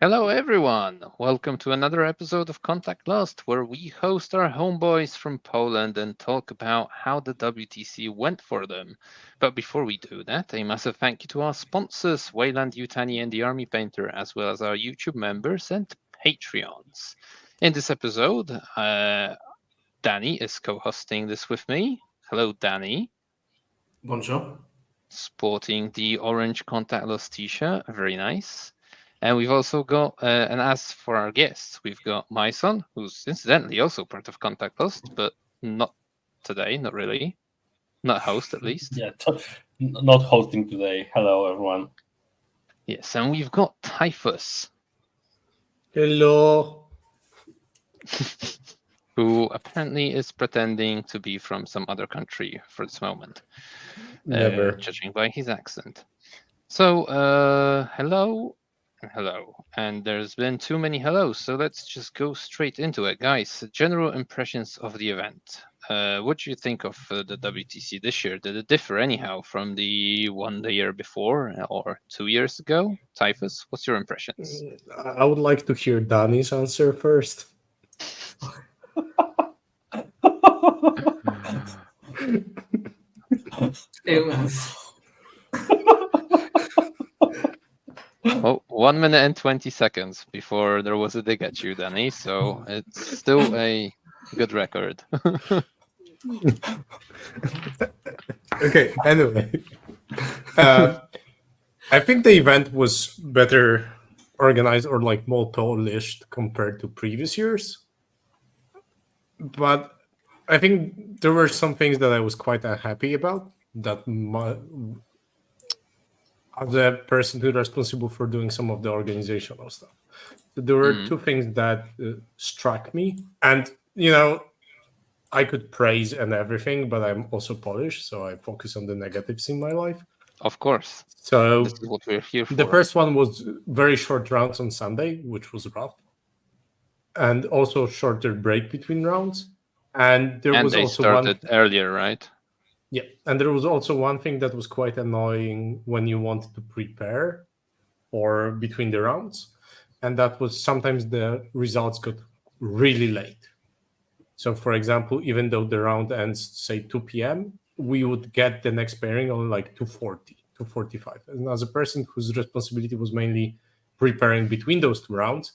Hello, everyone. Welcome to another episode of Contact Lost, where we host our homeboys from Poland and talk about how the WTC went for them. But before we do that, a massive thank you to our sponsors, Weyland-Yutani and the Army Painter, as well as our YouTube members and Patreons. In this episode, Danny is co-hosting this with me. Hello, Danny. Bonjour. Sporting the orange Contact Lost t-shirt, very nice. And we've also got, and as for our guests, we've got Majson, who's incidentally also part of Contact Lost, but not today, not really. Not host, at least. Yeah, not hosting today. Hello, everyone. Yes, and we've got Typhus. Hello. Who apparently is pretending to be from some other country for this moment. Never. Judging by his accent. So, hello. Hello, and there's been too many hellos, so let's just go straight into it. Guys, general impressions of the event. What do you think of the WTC this year? Did it differ anyhow from the one the year before or 2 years ago? Typhus, what's your impressions? I would like to hear Danny's answer first. It was. Oh, 1 minute and 20 seconds before there was a dig at you, Danny, so it's still a good record. Okay, anyway. I think the event was better organized or like more polished compared to previous years. But I think there were some things that I was quite unhappy about that as a person who's responsible for doing some of the organizational stuff. So there were two things that struck me. And, I could praise and everything, but I'm also Polish, so I focus on the negatives in my life. Of course. So this is what we're here for. The first one was very short rounds on Sunday, which was rough. And also shorter break between rounds. And there was they also started earlier, right? Yeah, and there was also one thing that was quite annoying when you wanted to prepare or between the rounds, and that was sometimes the results got really late. So, for example, even though the round ends, say, 2 p.m., we would get the next pairing on like 2:40, 2:45. And as a person whose responsibility was mainly preparing between those two rounds,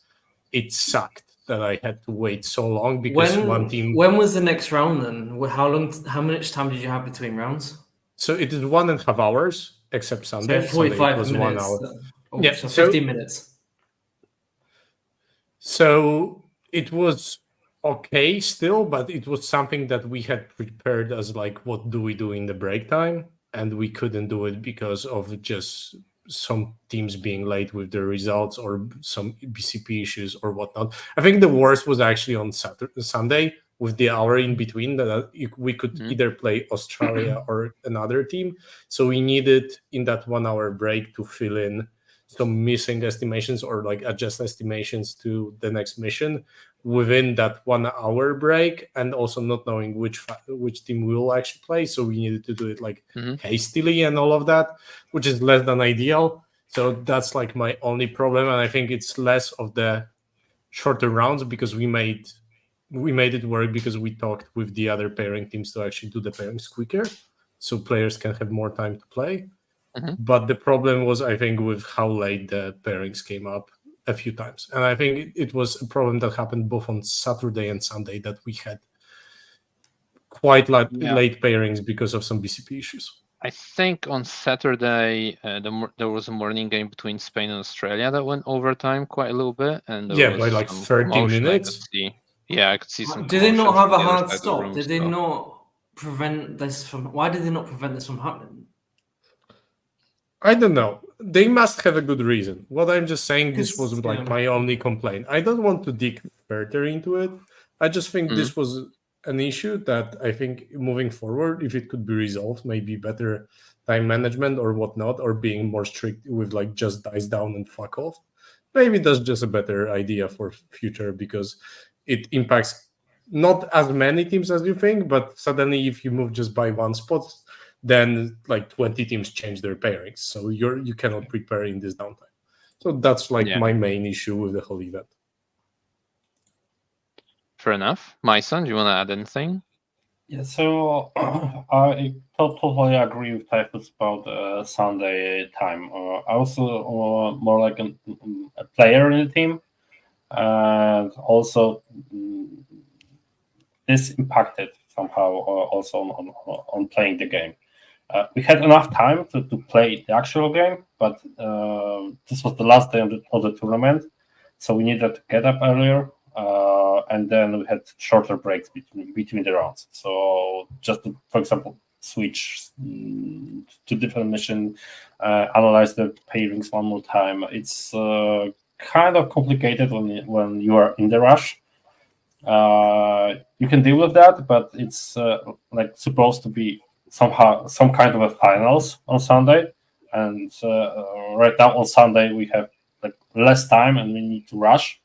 it sucked that I had to wait so long because one team... When was the next round then? How much time did you have between rounds? So it is 1.5 hours, except Sunday. So 45 was minutes. 1 hour. Yeah, so 15 minutes. So it was okay still, but it was something that we had prepared as like, what do we do in the break time? And we couldn't do it because of just some teams being late with their results or some BCP issues or whatnot. I think the worst was actually on Sunday with the hour in between that we could either play Australia or another team. So we needed in that 1 hour break to fill in some missing estimations or like adjust estimations to the next mission within that 1 hour break, and also not knowing which team we will actually play. So we needed to do it like hastily and all of that, which is less than ideal. So that's like my only problem. And I think it's less of the shorter rounds because we made it work because we talked with the other pairing teams to actually do the pairings quicker so players can have more time to play. But the problem was, I think, with how late the pairings came up a few times. And I think it was a problem that happened both on Saturday and Sunday, that we had quite late pairings because of some BCP issues. I think on Saturday, there was a morning game between Spain and Australia that went overtime quite a little bit. And by like 30 minutes. I could see some. Did they not have a hard stop? Did they not prevent this from... Why did they not prevent this from happening? I don't know. They must have a good reason. What I'm just saying, this was like my only complaint. I don't want to dig further into it. I just think this was an issue that I think moving forward, if it could be resolved, maybe better time management or whatnot, or being more strict with like just dice down and fuck off. Maybe that's just a better idea for future because it impacts not as many teams as you think, but suddenly if you move just by one spot, then like 20 teams change their pairings. So you cannot prepare in this downtime. So that's my main issue with the whole event. Fair enough. Majson, do you want to add anything? Yeah, so I totally agree with Typhus about Sunday time. I was more like a player in the team, and also this impacted somehow also on playing the game. We had enough time to play the actual game, but this was the last day of the tournament, so we needed to get up earlier, and then we had shorter breaks between the rounds. So just to, for example, switch to different mission, analyze the pairings one more time. It's kind of complicated when you are in the rush. You can deal with that, but it's supposed to be somehow some kind of a finals on Sunday, and right now on Sunday we have less time and we need to rush,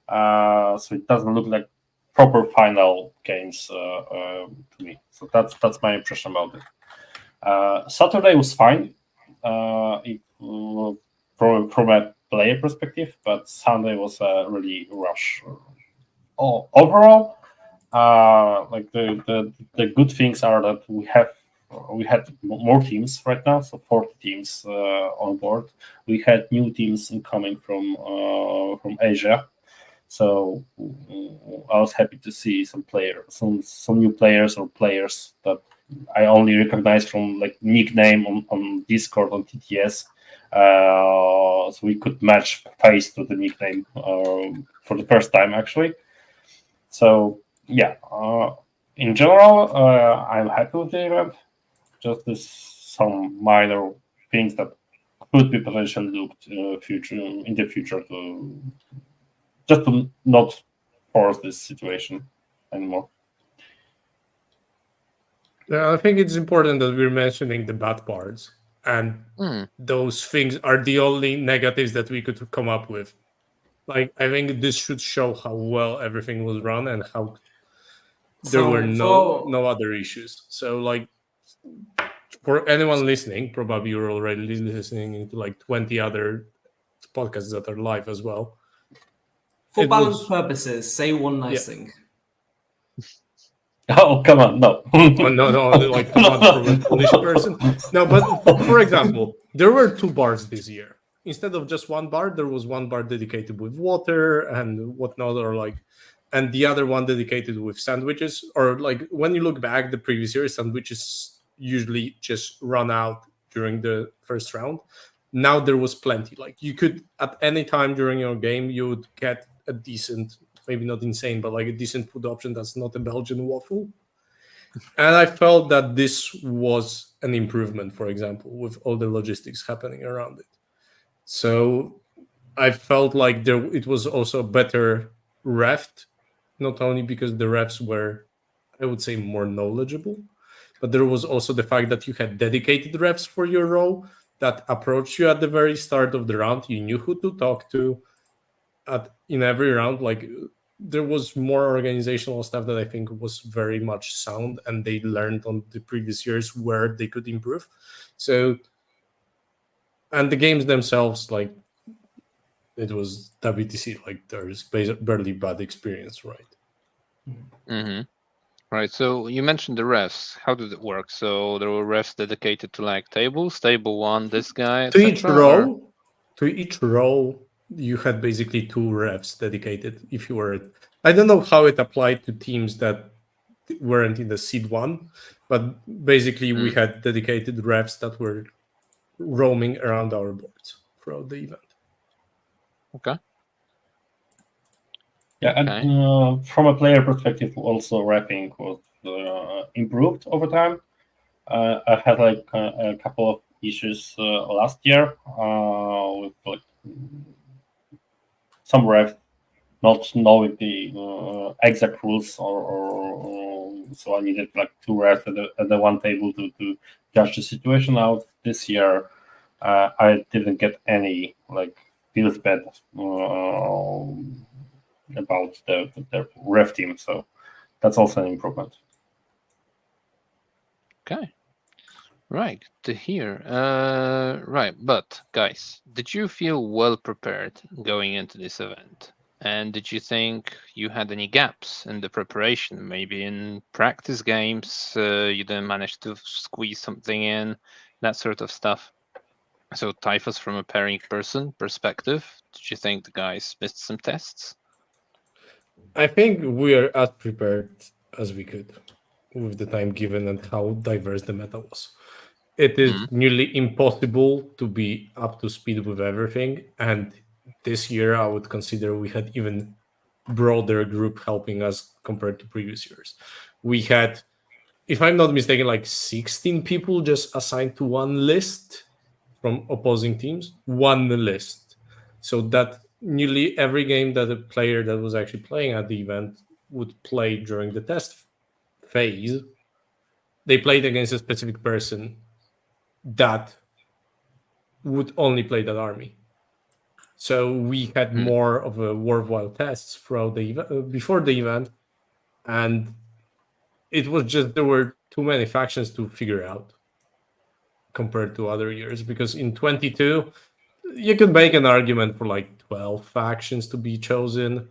so it doesn't look like proper final games to me. So that's my impression about it. Saturday was fine from a player perspective, but Sunday was a really rush. Overall, the good things are that we had more teams right now, so 40 teams on board. We had new teams incoming from Asia, so I was happy to see some new players or players that I only recognize from nickname on Discord on TTS. So we could match face to the nickname for the first time actually. So yeah, in general, I'm happy with the event. Just some minor things that could be potentially looked in the future to not force this situation anymore. I think it's important that we're mentioning the bad parts, and those things are the only negatives that we could come up with. I think this should show how well everything was run and how there were no other issues. So for anyone listening, probably you're already listening to 20 other podcasts that are live as well. For balance purposes, say one nice thing. Oh, come on, no. No, come on, from a Polish person. No, but for example, there were 2 bars this year. Instead of just 1 bar, there was 1 bar dedicated with water and whatnot, and the other one dedicated with sandwiches. Or when you look back the previous year, sandwiches usually just run out during the first round. Now there was plenty. You could at any time during your game, you would get a decent, maybe not insane, but a decent food option that's not a Belgian waffle. And I felt that this was an improvement, for example, with all the logistics happening around it. So I felt like it was also better refed, not only because the refs were, I would say, more knowledgeable, but there was also the fact that you had dedicated refs for your role that approached you at the very start of the round. You knew who to talk to in every round. There was more organizational stuff that I think was very much sound, and they learned on the previous years where they could improve. So, and the games themselves, it was WTC, there's barely bad experience, right? Mm-hmm. Right. So you mentioned the refs. How did it work? So there were refs dedicated to tables, table 1, this guy, to each row, you had basically 2 refs dedicated. If you were, I don't know how it applied to teams that weren't in the seed 1, but basically we had dedicated refs that were roaming around our boards throughout the event. Okay. Yeah, and from a player perspective, also refing was improved over time. I had a couple of issues last year with some ref not knowing the exact rules, or so I needed 2 refs at the one table to judge the situation out. This year, I didn't get any feels bad about the ref team, so that's also an improvement. Okay. Right, good to hear. Right, but guys, did you feel well prepared going into this event? And did you think you had any gaps in the preparation? Maybe in practice games, you didn't manage to squeeze something in, that sort of stuff. So, Typhus, from a pairing person perspective, did you think the guys missed some tests? I think we are as prepared as we could with the time given and how diverse the meta was. It is nearly impossible to be up to speed with everything, and this year I would consider we had even broader group helping us compared to previous years. We had, if I'm not mistaken, like 16 people just assigned to one list from opposing teams, one list. So that nearly every game that a player that was actually playing at the event would play during the test phase, they played against a specific person that would only play that army. So we had more of a worthwhile tests throughout the before the event, and it was just there were too many factions to figure out compared to other years. Because in 22, you could make an argument for like 12 factions to be chosen.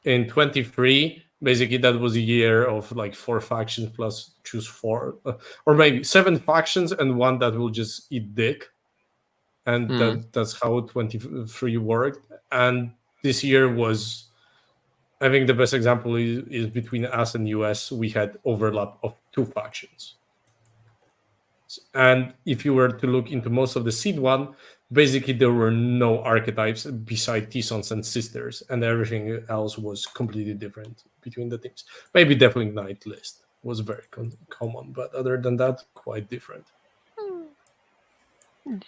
In 23, basically that was a year of like 4 factions plus choose 4, or maybe 7 factions and one that will just eat dick. And that's how 23 worked. And this year was, I think the best example is between us and US, we had overlap of 2 factions. And if you were to look into most of the seed one, basically there were no archetypes beside T-Sons and Sisters, and everything else was completely different between the teams. Maybe Deafling Knight list was very common, but other than that, quite different.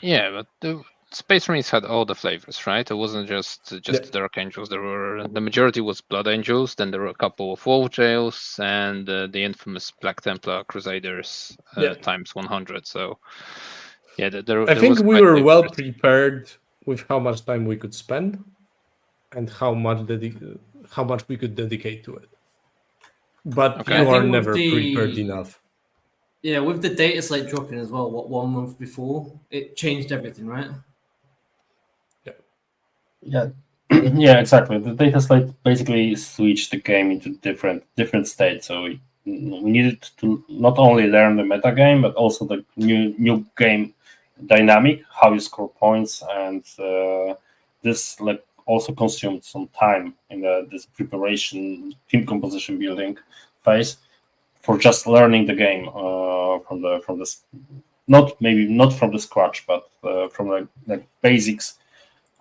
Yeah, but the Space Marines had all the flavors, right? It wasn't just the Dark Angels. There were, the majority was Blood Angels. Then there were a couple of Wolf Jails and the infamous Black Templar Crusaders times 100. So yeah, I think we were well prepared with how much time we could spend and how much we could dedicate to it. But you are never prepared enough. Yeah, with the data slate dropping as well, 1 month before, it changed everything, right? Yeah, yeah, exactly. The data slate basically switched the game into different states. So we needed to not only learn the meta game, but also the new game dynamic, how you score points, and this like also consumed some time in this preparation, team composition building phase for just learning the game from this, not from the scratch, but from the basics.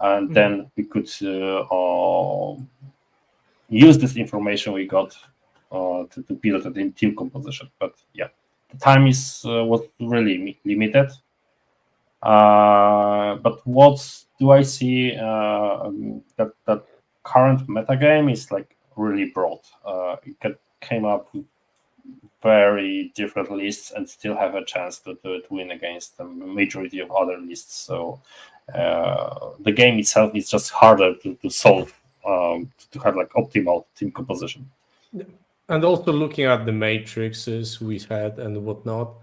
And then we could use this information we got to build a team composition. But yeah, the time was really limited. But what do I see that current metagame is like really broad. It came up with very different lists and still have a chance to win against the majority of other lists. So the game itself is just harder to solve, to have like optimal team composition. And also looking at the matrices we had and whatnot,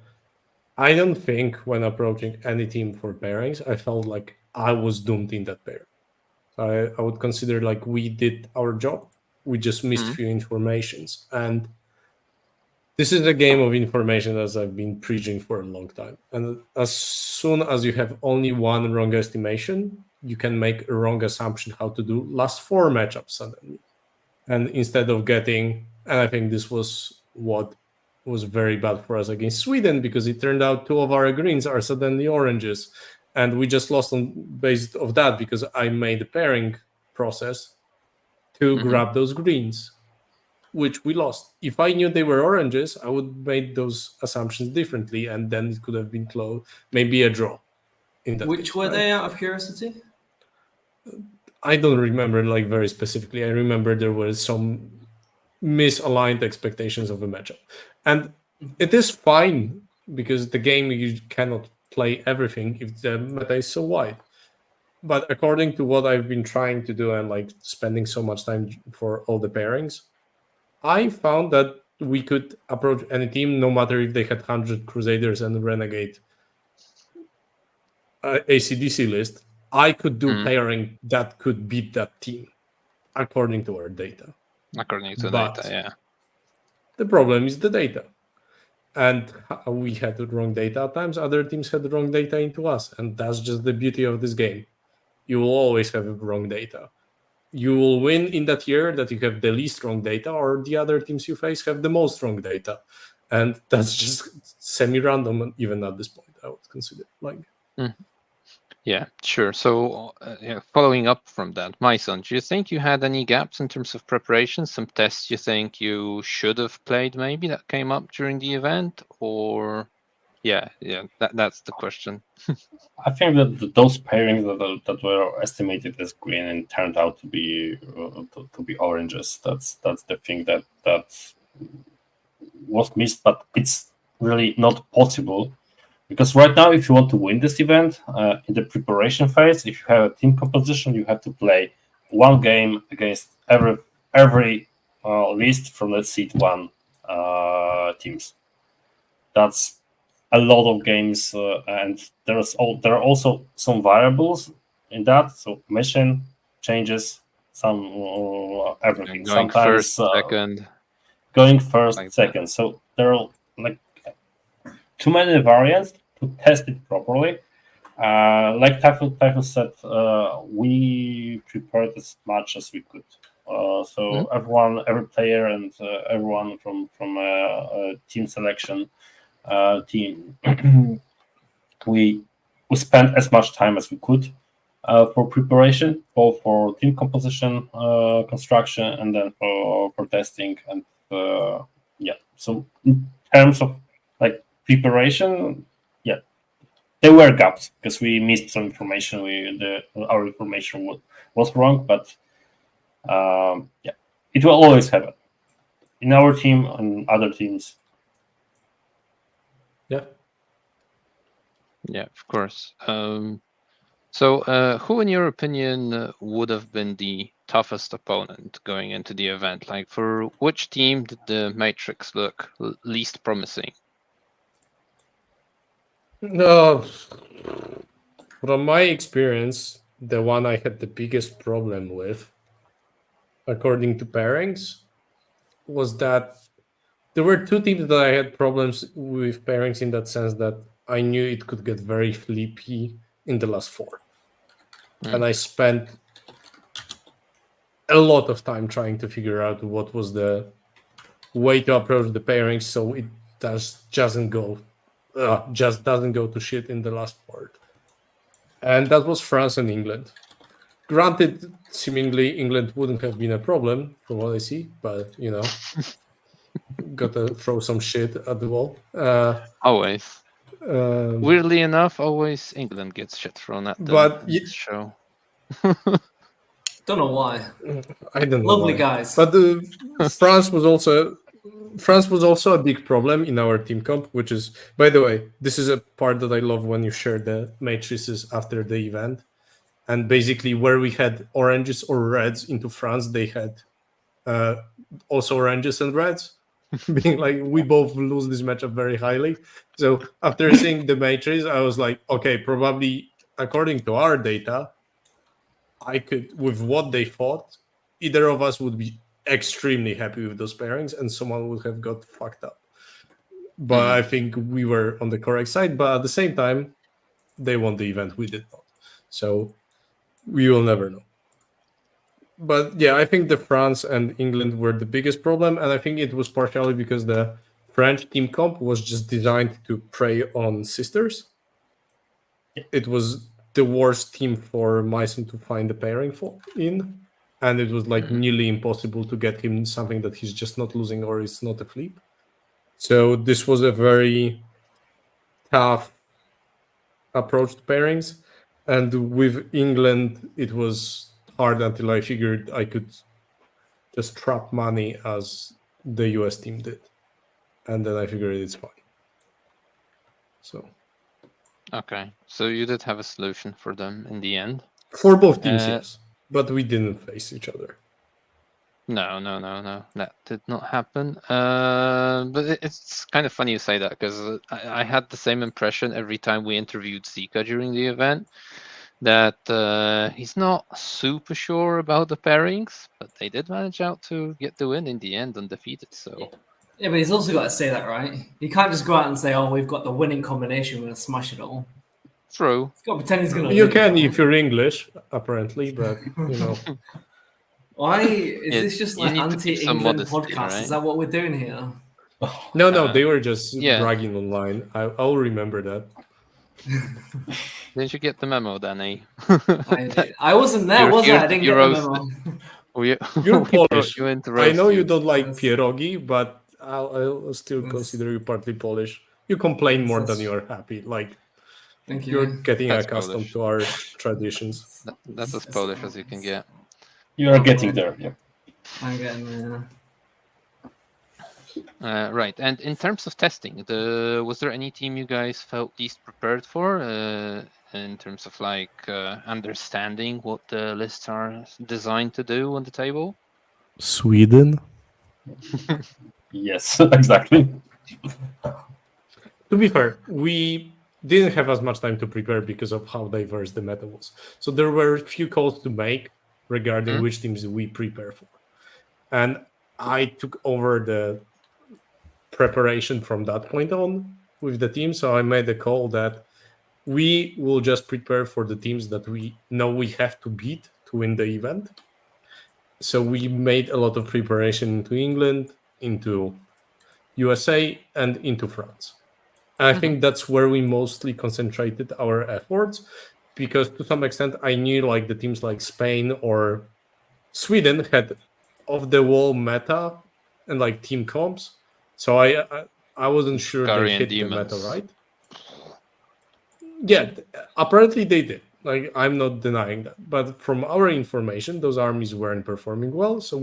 I don't think when approaching any team for pairings, I felt like I was doomed in that pair. I would consider like we did our job. We just missed few informations. And this is a game of information, as I've been preaching for a long time. And as soon as you have only one wrong estimation, you can make a wrong assumption how to do last 4 matchups suddenly. And instead of getting, and I think this was what was very bad for us against Sweden, because it turned out 2 of our greens are suddenly oranges. And we just lost on based of that because I made the pairing process to grab those greens, which we lost. If I knew they were oranges, I would have made those assumptions differently, and then it could have been close, maybe a draw. Which were they, out of curiosity? I don't remember like very specifically. I remember there were some misaligned expectations of a matchup. And it is fine, because the game, you cannot play everything if the meta is so wide. But according to what I've been trying to do and like spending so much time for all the pairings, I found that we could approach any team, no matter if they had 100 Crusaders and Renegade AC/DC list, I could do pairing that could beat that team, according to our data. According to But data, yeah. the problem is the data. And we had the wrong data at times. Other teams had the wrong data into us. And that's just the beauty of this game. You will always have wrong data. You will win in that year that you have the least wrong data, or the other teams you face have the most wrong data. And that's just semi-random, even at this point, I would consider. Yeah, sure. So following up from that, Majson, do you think you had any gaps in terms of preparation? Some tests you think you should have played maybe that came up during the event? Or that's the question. I think that those pairings that were estimated as green and turned out to be oranges. That's the thing that was missed, but it's really not possible. Because right now, if you want to win this event, in the preparation phase, if you have a team composition, you have to play one game against every list from the seed 1 teams. That's a lot of games, and there are also some variables in that. So mission changes some everything. Going Sometimes first, second. Going first, like second. That. So there are too many variants to test it properly. Like Typhus said, we prepared as much as we could. So every player and everyone from team selection team, we spent as much time as we could for preparation, both for team composition, construction, and then for testing. And so in terms of preparation, there were gaps because we missed some information. Our information was wrong, but it will always happen in our team and other teams. Yeah, of course. So who, in your opinion, would have been the toughest opponent going into the event? Like, for which team did the Matrix look least promising? No, from my experience, the one I had the biggest problem with, according to pairings, was that there were two teams that I had problems with pairings in that sense that I knew it could get very flippy in the last 4. And I spent a lot of time trying to figure out what was the way to approach the pairings so it just doesn't go to shit in the last part. And that was France and England. Granted, seemingly England wouldn't have been a problem from what I see, but gotta throw some shit at the wall. Always. Weirdly enough, always England gets shit thrown at them. But show. Don't know why. I don't know. Lovely why. guys. But France was also a big problem in our team comp, which is, by the way, this is a part that I love when you share the matrices after the event. And basically, where we had oranges or reds into France, they had also oranges and reds, being like, we both lose this matchup very highly. So after seeing the matrix, I was like, okay, probably according to our data, I could, with what they thought, either of us would be extremely happy with those pairings and someone would have got fucked up. But I think we were on the correct side. But at the same time, they won the event. We did not. So we will never know. But yeah, I think the France and England were the biggest problem. And I think it was partially because the French team comp was just designed to prey on sisters. It was the worst team for Majson to find a pairing in. And it was nearly impossible to get him something that he's just not losing or is not a flip. So this was a very tough approach to pairings. And with England, it was hard until I figured I could just trap money as the US team did. And then I figured it's fine. So. Okay. So you did have a solution for them in the end? For both teams, yes. But we didn't face each other. No. That did not happen. But it's kind of funny you say that, because I had the same impression every time we interviewed Zika during the event, that he's not super sure about the pairings, but they did manage out to get the win in the end, undefeated. So yeah, but he's also got to say that, right? You can't just go out and say, "Oh, we've got the winning combination. We're gonna smash it all." true. He's got to pretend he's gonna. You lose, can right? if you're English, apparently, but you know. Why is Yeah, this just you like need to keep some anti-England modesty, podcast? right? Is that what we're doing here? No, they were just yeah. bragging online. I'll remember that. Didn't you get the memo, Danny? I wasn't there, was I? I didn't get the memo. You're Polish. You I know you roast don't like Yes. pierogi, but I'll still Yes. consider you partly Polish. You complain more than Yes. you're happy. Like Thank you. you're getting That's Polish. Polish. To our traditions. That's as Polish as you can get. You are getting there. Yeah. I'm getting there. Right, and in terms of testing, was there any team you guys felt least prepared for in terms of like understanding what the lists are designed to do on the table? Sweden. Yes, exactly. To be fair, we didn't have as much time to prepare because of how diverse the meta was. So there were a few calls to make regarding which teams we prepare for. And I took over the preparation from that point on with the team. So I made the call that we will just prepare for the teams that we know we have to beat to win the event. So we made a lot of preparation into England, into USA, and into France. And I think that's where we mostly concentrated our efforts, because to some extent I knew like the teams like Spain or Sweden had off-the-wall meta and like team comps. So I wasn't sure they hit the meta right. Yeah, apparently they did. Like I'm not denying that, but from our information, those armies weren't performing well. So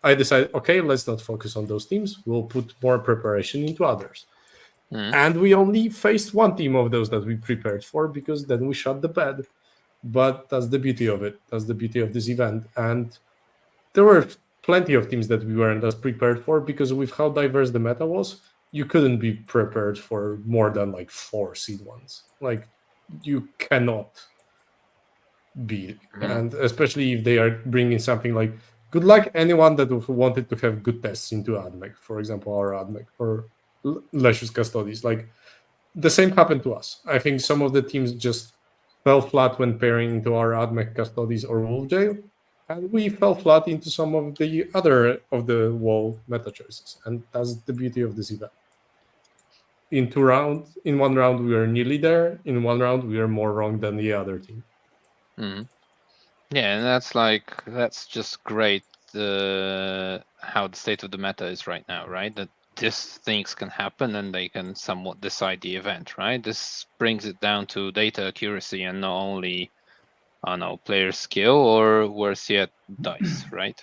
I decided, okay, let's not focus on those teams. We'll put more preparation into others. And we only faced one team of those that we prepared for, because then we shot the bed. But that's the beauty of it. That's the beauty of this event. And there were plenty of teams that we weren't as prepared for, because with how diverse the meta was, you couldn't be prepared for more than like 4 seed ones. Like you cannot be. And especially if they are bringing something like, good luck anyone that wanted to have good tests into AdMech, for example, our AdMech or Lecious Custodies. Like the same happened to us. I think some of the teams just fell flat when pairing into our AdMech Custodies or Wolf Jail, and we fell flat into some of the other of the wall meta choices. And that's the beauty of this event. In one round we were nearly there. In one round we were more wrong than the other team. Yeah, and that's just great. How the state of the meta is right now, right? That these things can happen and they can somewhat decide the event, right? This brings it down to data accuracy and not only, I don't know, player skill, or worse yet, dice, right?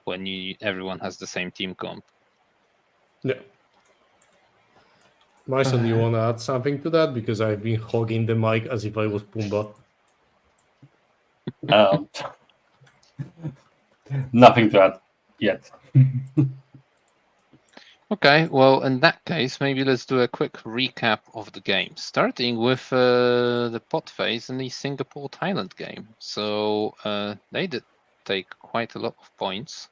When everyone has the same team comp. Yeah. Majson, you want to add something to that? Because I've been hogging the mic as if I was Pumbaa. Nothing to add yet. Okay, well, in that case, maybe let's do a quick recap of the game, starting with the pot phase in the Singapore-Thailand game. So they did take quite a lot of points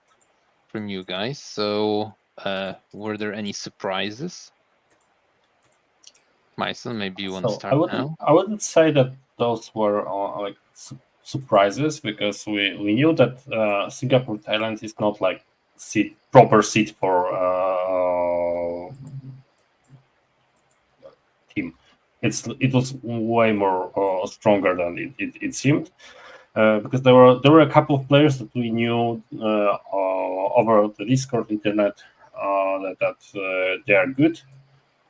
from you guys. So were there any surprises? Majson, maybe you want to start now? I wouldn't say that those were like surprises, because we knew that Singapore-Thailand is not like proper seat for team. It was way more stronger than it seemed, because there were a couple of players that we knew over the Discord internet that they are good,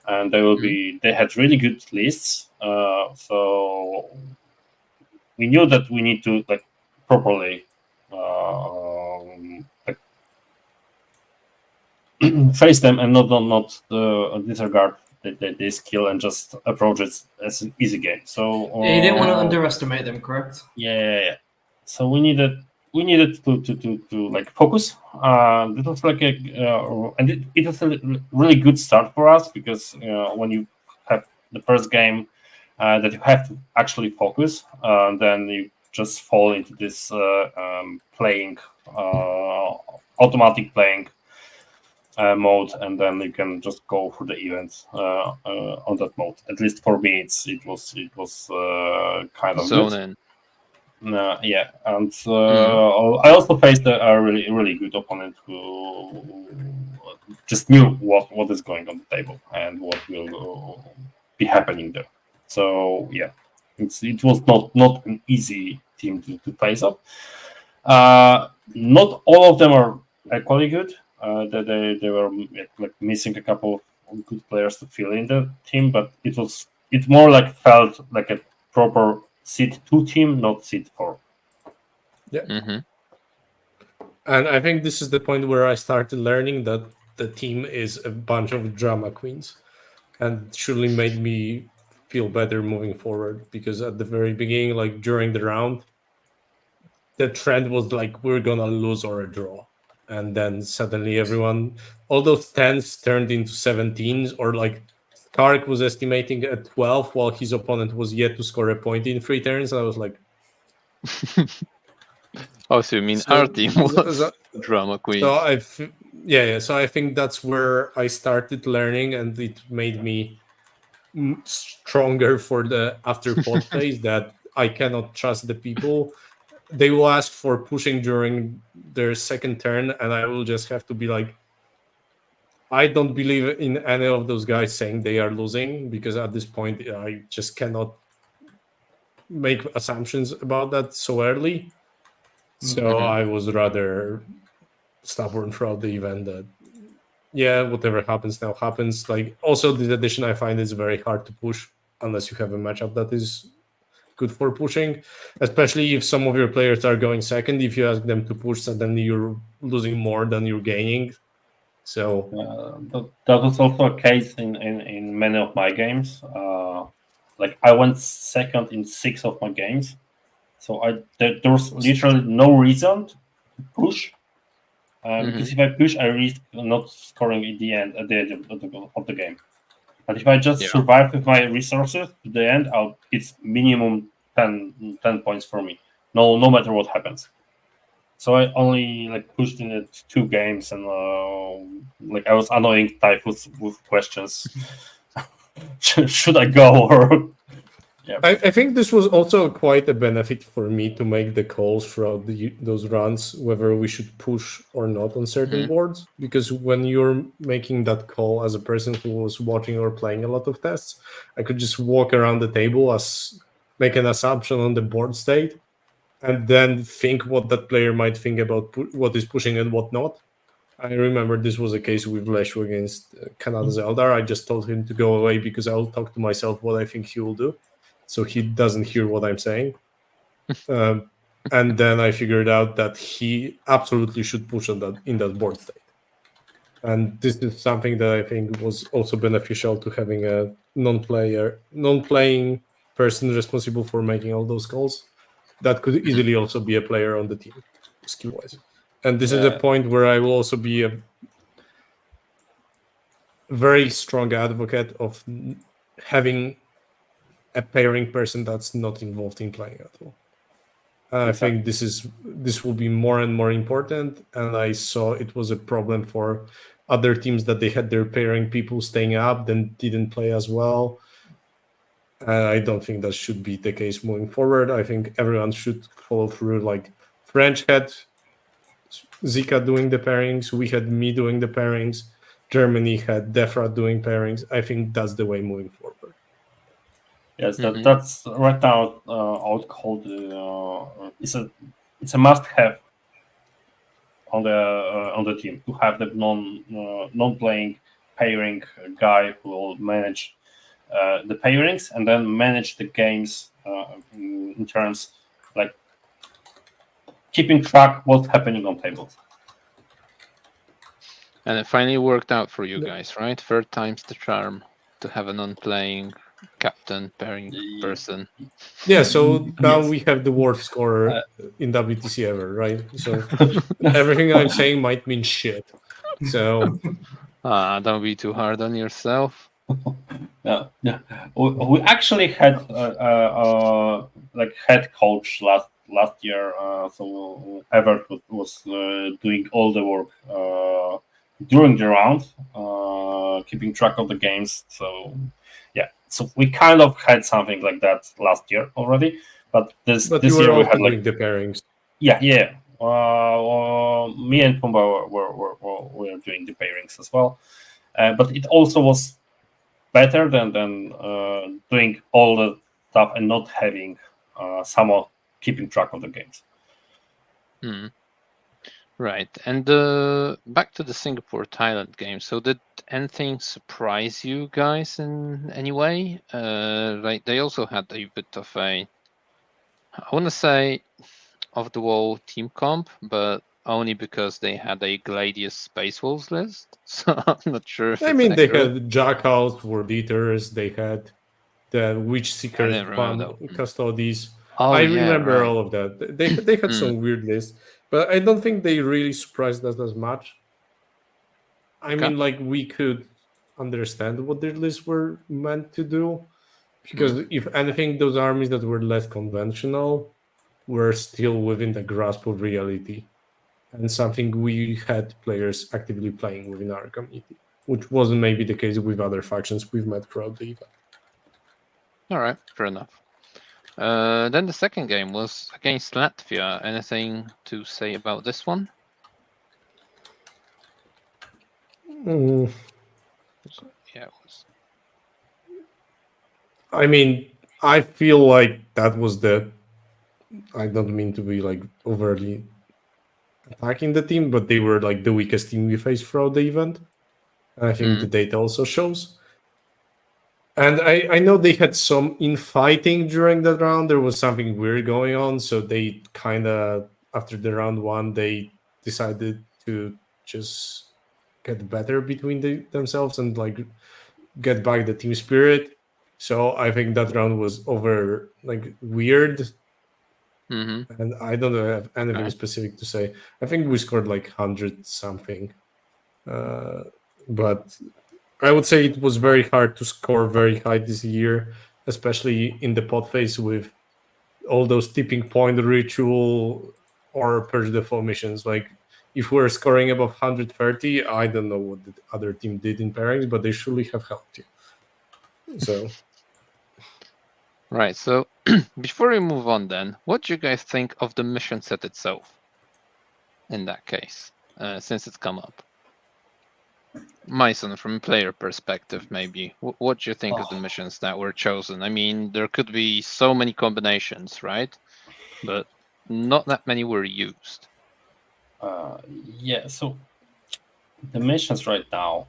and they had really good lists. So we knew that we need to like properly face them and not disregard the skill and just approach it as an easy game. So you didn't want to underestimate them, correct? Yeah. So we needed we needed to like focus. This was like and it was a really good start for us, because when you have the first game that you have to actually focus, then you just fall into this playing automatic playing mode, and then you can just go through the events on that mode. At least for me, it was kind of Zone good. in. Yeah, and I also faced a really good opponent who just knew what is going on the table and what will be happening there. So yeah, it was not an easy team to face up. Not all of them are equally good. They were like missing a couple of good players to fill in the team, but it more like felt like a proper seed 2 team, not seed 4. Yeah. Mm-hmm. And I think this is the point where I started learning that the team is a bunch of drama queens, and surely made me feel better moving forward, because at the very beginning, like during the round, the trend was like we're gonna lose or a draw, and then suddenly all those 10s turned into 17s, or like Kark was estimating at 12 while his opponent was yet to score a point in 3 turns. I was like, Oh, so you mean our team was drama queen? So so I think that's where I started learning, and it made me stronger for the after pot phase, that I cannot trust the people. They will ask for pushing during their second turn, and I will just have to be like, I don't believe in any of those guys saying they are losing, because at this point I just cannot make assumptions about that so early. So I was rather stubborn throughout the event that, yeah, whatever happens now happens. Like, also this edition I find is very hard to push unless you have a matchup that is good for pushing, especially if some of your players are going second. If you ask them to push, suddenly you're losing more than you're gaining. So that was also a case in many of my games. Like I went second in 6 of my games, so there was literally no reason to push, because if I push, I risk not scoring at the end of the game. But if I just survive with my resources to the end, it's minimum 10 points for me, no matter what happens. So I only like pushed in it 2 games, and like I was annoying Typhus with questions. Should I go or? Yeah. I think this was also quite a benefit for me to make the calls throughout those runs, whether we should push or not on certain boards. Because when you're making that call as a person who was watching or playing a lot of tests, I could just walk around the table, make an assumption on the board state, and then think what that player might think about what is pushing and what not. I remember this was a case with Leshu against Canada's Eldar. I just told him to go away because I'll talk to myself what I think he will do, so he doesn't hear what I'm saying. And then I figured out that he absolutely should push in that board state. And this is something that I think was also beneficial to having a non-playing person responsible for making all those calls. That could easily also be a player on the team, skill-wise. And this is a point where I will also be a very strong advocate of having a pairing person that's not involved in playing at all. I think this will be more and more important, and I saw it was a problem for other teams that they had their pairing people staying up, then didn't play as well. I don't think that should be the case moving forward. I think everyone should follow through. Like French had Zika doing the pairings, we had me doing the pairings, Germany had Defra doing pairings. I think that's the way moving forward. Yes, that's right now. I would call it's a must-have on the team to have the non-playing pairing guy who will manage the pairings and then manage the games in terms like keeping track what's happening on tables. And it finally worked out for you guys, right? Third time's the charm to have a non-playing captain, pairing person. Yeah, so now Yes. we have the worst scorer in WTC ever, right? So everything I'm saying might mean shit. So Don't be too hard on yourself. Yeah. We actually had like head coach last year. So Everett was doing all the work during the round, keeping track of the games. So yeah, so we kind of had something like that last year already. But this you were year we also had doing like the pairings. yeah. Me and Pumba were doing the pairings as well, but it also was better than doing all the stuff and not having someone keeping track of the games. Right. And back to the Singapore-Thailand game. So did anything surprise you guys in any way? Like they also had a bit of I want to say, off-the-wall team comp, but only because they had a Gladius Space Wolves list. So I'm not sure if I it's mean, they accurate. had Jackals for Beaters, they had the Witch Seekers, didn't remember that. Custodies. Oh, I yeah, remember right. all of that. They had some weird lists, but I don't think they really surprised us as much. I mean, like we could understand what their lists were meant to do, because if anything, those armies that were less conventional were still within the grasp of reality, and something we had players actively playing within our community, which wasn't maybe the case with other factions we've met throughout the event. All right, fair enough. Then the second game was against Latvia. Anything to say about this one? Mm. Yeah, it was. I mean, I feel like that was the. I don't mean to be like overly attacking the team, but they were like the weakest team we faced throughout the event. And I think the data also shows. And I know they had some infighting during that round. There was something weird going on. So they kind of, after the round one, they decided to just get better between themselves and like get back the team spirit. So I think that round was over like weird. And I don't have anything specific to say. I think we scored like 100 something. But I would say it was very hard to score very high this year, especially in the pot phase with all those tipping point ritual or purge the foe missions. Like if we're scoring above 130, I don't know what the other team did in pairings, but they surely have helped you. So right. So before we move on, then, what do you guys think of the mission set itself? In that case, since it's come up. Majson, from a player perspective, maybe, what do you think of the missions that were chosen? I mean, there could be so many combinations, right? But not that many were used. Yeah, so the missions right now,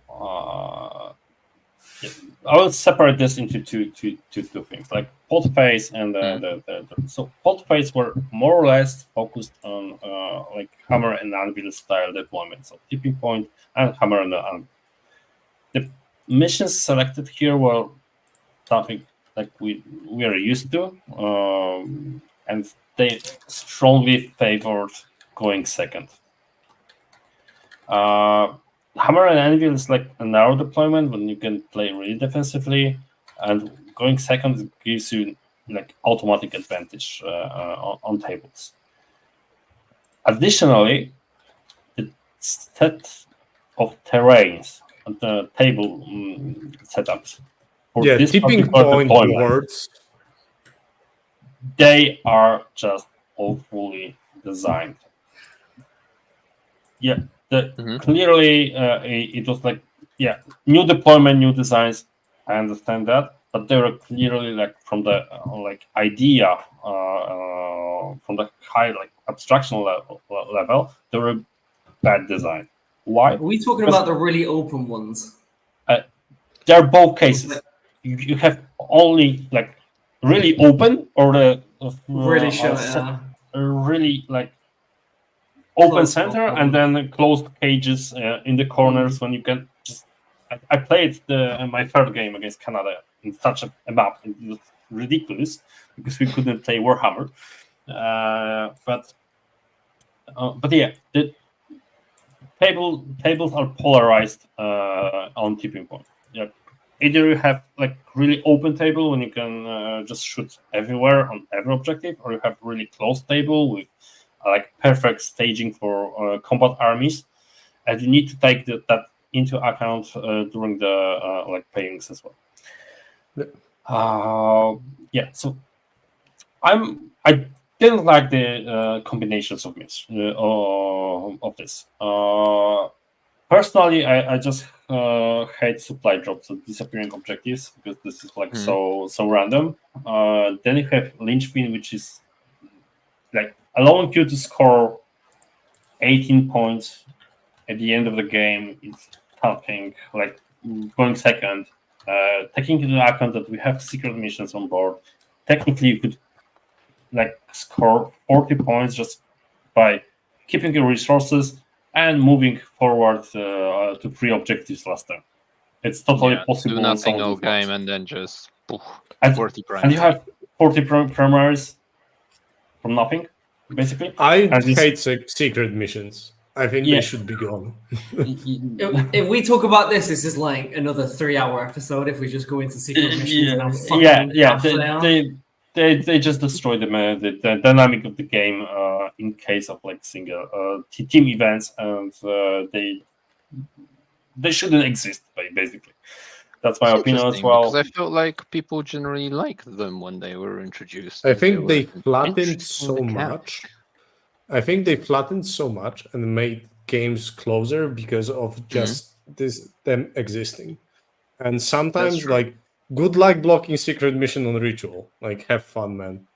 I will separate this into two things, like pot phase and so pot phase were more or less focused on like hammer and anvil style deployment, so tipping point and hammer and anvil. The missions selected here were something like we are used to, and they strongly favored going second. Hammer and anvil is like a narrow deployment when you can play really defensively, and going second gives you like automatic advantage on tables. Additionally, the set of terrains and the table setups for this tipping point boards, they are just awfully designed. Yeah, clearly it was like new deployment, new designs. I understand that, but they were clearly like from the like idea from the high like abstraction level, they were bad design. Why? Are we talking about the really open ones? They're both cases. You have only like really open or the really short, really like open center and then closed cages in the corners when you can just I played my third game against Canada in such a map. It was ridiculous because we couldn't play Warhammer. But yeah, the tables are polarized on tipping point. Yeah, either you have like really open table when you can just shoot everywhere on every objective, or you have really closed table with like perfect staging for combat armies, and you need to take that into account during the like pairings as well. Yeah, so I didn't like the combinations of this. Personally, I just hate supply drops of disappearing objectives because this is like so random. Then you have linchpin, which is like allowing you to score 18 points at the end of the game. It's something like going second. Taking into account that we have secret missions on board, technically you could like score 40 points just by keeping your resources and moving forward to 3 objectives last turn. It's totally possible. Do nothing all game and then just 40 primaries. And you have 40 primaries from nothing, basically. I hate secret missions. I think they should be gone. If we talk about this is like another 3-hour episode if we just go into secret missions. They just destroy the dynamic of the game in case of like single team events, and they shouldn't exist basically. That's my opinion as well. Because I felt like people generally liked them when they were introduced. I think they flattened so much. I think they flattened so much and made games closer because of just them existing. And sometimes like good luck blocking secret mission on ritual. Like have fun, man.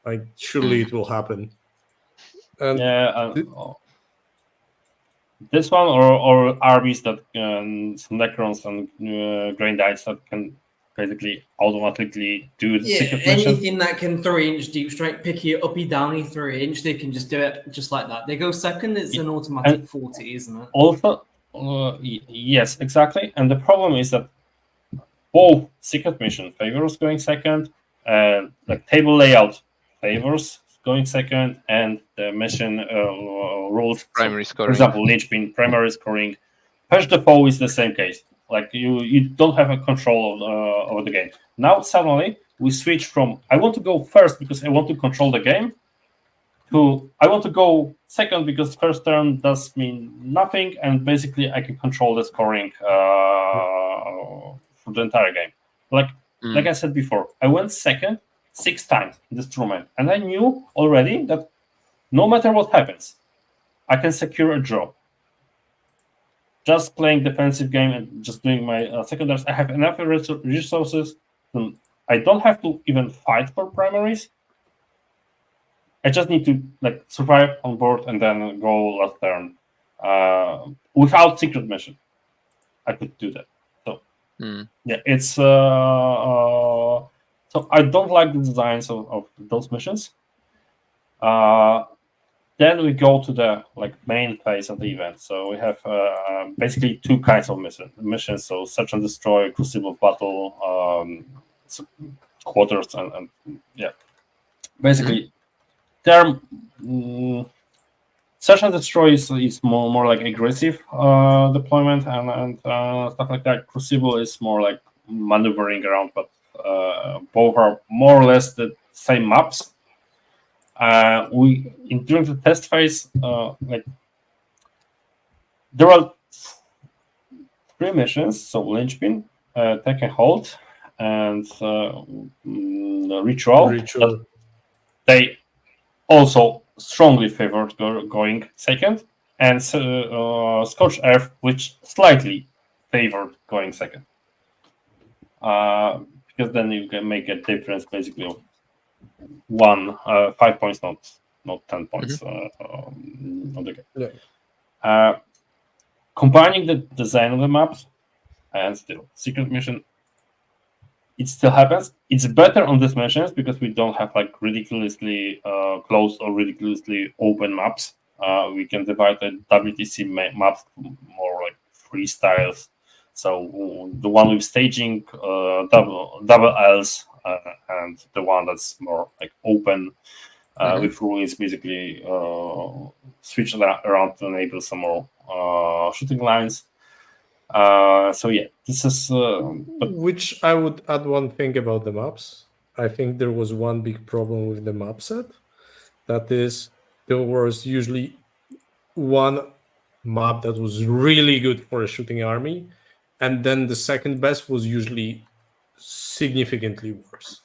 Like surely it will happen. And this one or armies that some Necrons and Grain Dice that can basically automatically do the secret mission. Anything that can 3-inch deep strike, picky, uppy, downy, 3-inch, they can just do it just like that. They go second, it's an automatic 40, isn't it? Also, yes, exactly. And the problem is that both secret mission favors going second, and like table layout favors going second, and the mission rules. Primary scoring. For example, linchpin, primary scoring. Patch the foe is the same case. Like you don't have a control over the game. Now suddenly we switch from I want to go first because I want to control the game to I want to go second because first turn does mean nothing, and basically I can control the scoring for the entire game. Like I said before, I went second 6 times in this tournament, and I knew already that no matter what happens, I can secure a draw. Just playing defensive game and just doing my secondaries, I have enough resources. I don't have to even fight for primaries. I just need to like survive on board and then go last turn without secret mission. I could do that. So it's so I don't like the designs of those missions. Then we go to the like main phase of the event. So we have basically 2 kinds of missions. So search and destroy, crucible battle, quarters, and basically there. Search and destroy is more like aggressive deployment and stuff like that. Crucible is more like maneuvering around, but both are more or less the same maps. During the test phase, like there are 3 missions. So linchpin, take and hold, and ritual. They also strongly favored going second, and Scorched Earth, which slightly favored going second, because then you can make a difference basically of 5 points, not 10 points on the game. Combining the design of the maps and still secret mission, it still happens. It's better on these missions because we don't have like ridiculously closed or ridiculously open maps. We can divide the WTC maps more like freestyles. So the one with staging, double L's, and the one that's more like open with ruins, basically switch around to enable some more shooting lines. So yeah, this is. Which I would add one thing about the maps. I think there was one big problem with the map set. That is, there was usually one map that was really good for a shooting army, and then the second best was usually significantly worse.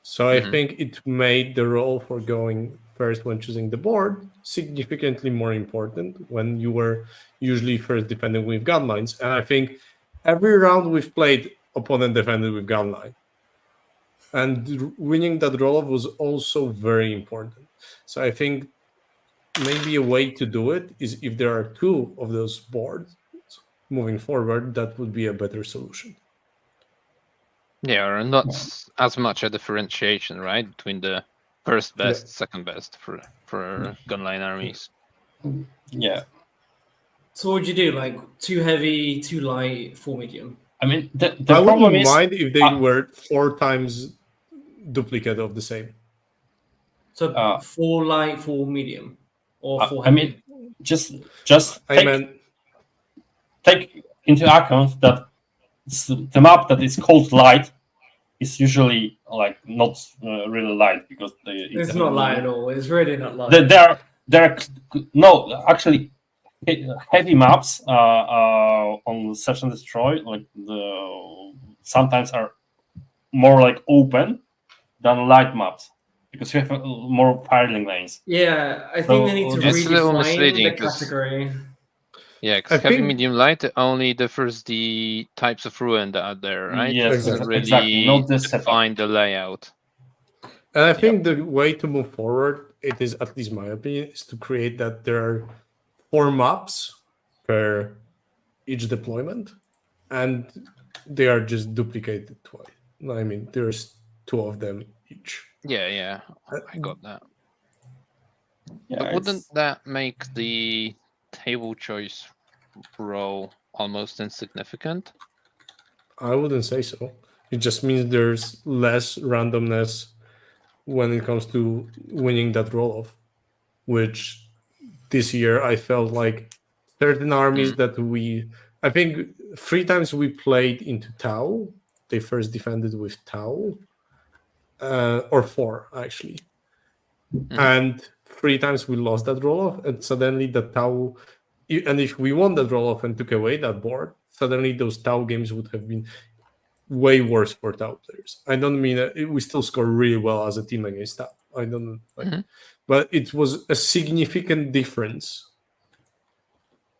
So I think it made the role for going first when choosing the board significantly more important when you were usually first defending with gunlines. And I think every round we've played, opponent defended with gunline. And winning that roll-off was also very important. So I think maybe a way to do it is if there are two of those boards moving forward, that would be a better solution. Yeah, or not as much a differentiation, right, between the first best, second best for gunline armies. Yeah. So what would you do? Like 2 heavy, 2 light, 4 medium? I mean, the I problem wouldn't is mind if they were 4 times duplicate of the same. So 4 light, 4 medium, or 4 I heavy? mean, just take into account that the map that is called light is usually like not really light because It's not light at all. It's really not light. There are no actually heavy maps on Search and Destroy like sometimes are more like open than light maps because you have more firing lanes. Yeah, I think they need to It's a little redefine misleading the 'cause- category. Yeah, because heavy, medium, light only differs the types of ruin that are there, right? Yes, It doesn't really exactly. Not the setup. define the layout. And I think the way to move forward, it is at least my opinion, is to create that there are 4 maps per each deployment, and they are just duplicated twice. I mean, there's 2 of them each. Yeah, I got that. Yeah, But wouldn't that make the table choice role almost insignificant? I wouldn't say so. It just means there's less randomness when it comes to winning that roll-off, which this year I felt like certain armies that I think 3 times we played into Tau. They first defended with Tau, or 4 actually. And 3 times we lost that roll-off, and suddenly the Tau, and if we won that roll-off and took away that board, suddenly those Tau games would have been way worse for Tau players. I don't mean we still score really well as a team against Tau. I don't but it was a significant difference.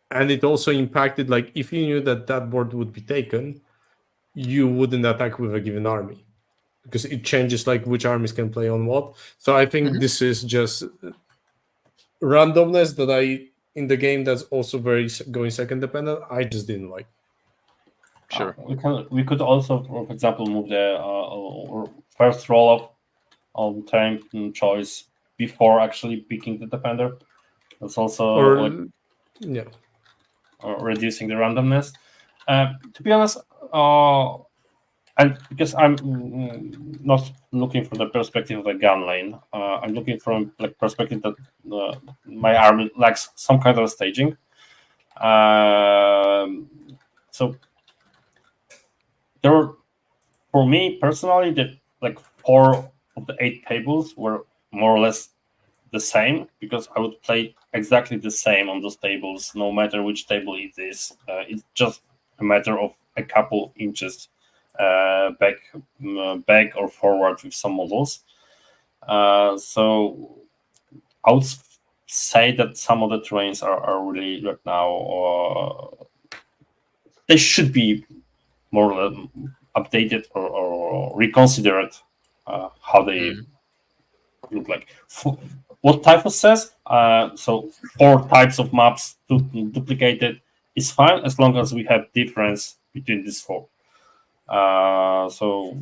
And it also impacted, like, if you knew that that board would be taken, you wouldn't attack with a given army because it changes like which armies can play on what. So I think this is just randomness that in the game that's also very going second dependent. I just didn't like. Sure. We could also, for example, move the first roll-off on turn choice before actually picking the defender. That's also reducing the randomness. To be honest, and because I'm not looking from the perspective of a gun lane, I'm looking from like perspective that my army lacks some kind of staging. So there were, for me personally, the like 4 of the 8 tables were more or less the same because I would play exactly the same on those tables, no matter which table it is. It's just a matter of a couple inches back or forward with some models. So I would say that some of the terrains are really right now they should be more updated or reconsidered how they look like. What Typhus says, so 4 types of maps duplicated is fine as long as we have difference between these 4. So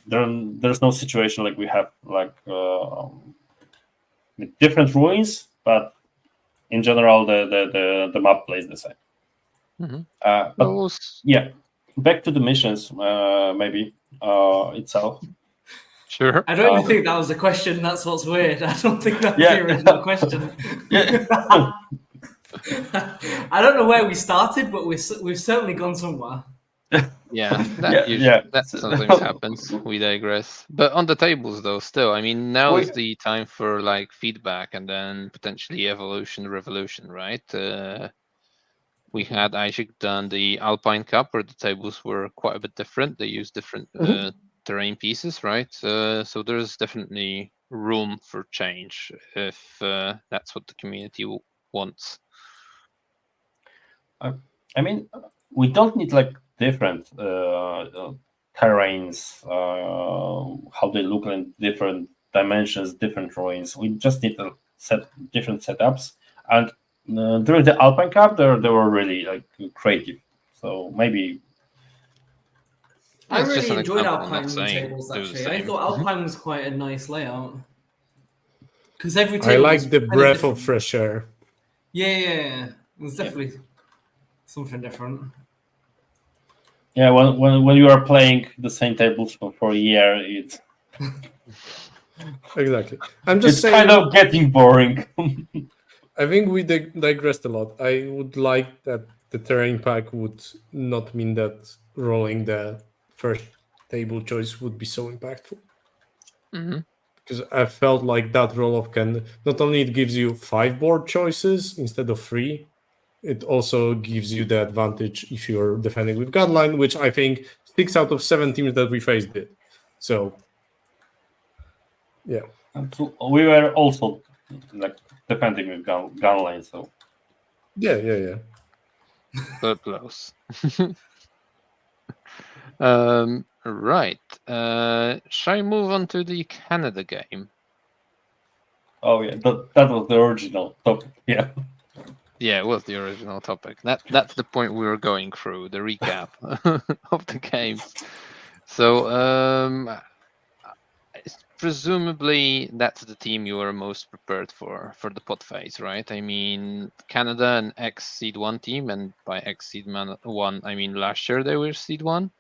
there's no situation like we have like different ruins, but in general the map plays the same. But Well, yeah, back to the missions, maybe itself. sure. I don't even think that was a question. That's what's weird. I don't think that was Yeah. the original question. Yeah. I don't know where we started, but we've certainly gone somewhere. Yeah, Yeah. that sometimes happens. We digress. But on the tables, though, still, I mean, now is the time for like feedback and then potentially evolution, revolution, right? We had Isaac done the Alpine Cup where the tables were quite a bit different. They used different terrain pieces, right? So there's definitely room for change if that's what the community wants. I mean, we don't need like different terrains, how they look in different dimensions, different ruins. We just need to set different setups. And during the Alpine Cup, they were really like creative. So maybe. I It's just really an enjoyed example, not Alpine saying tables, do the actually. I same. thought Alpine was quite a nice layout. Because every I table was like the kinda breath different. of fresh air. Yeah. It was definitely something different. Yeah, when you are playing the same tables for a year, it's Exactly. I'm just saying. kind of getting boring. I think we digressed a lot. I would like that the terrain pack would not mean that rolling the first table choice would be so impactful. Because I felt like that roll-off can not only it gives you 5 board choices instead of 3, it also gives you the advantage if you're defending with gunline, which I think 6 out of 7 teams that we faced did. So, yeah. And so we were also like defending with gun line, so Yeah. So close. Right. Shall I move on to the Canada game? oh yeah, that was the original topic. Yeah. Yeah, it was the original topic. That's the point we were going through, the recap of the games. So presumably that's the team you were most prepared for the pot phase, right? I mean, Canada an ex seed 1 team, and by ex seed 1 I mean last year they were seed 1.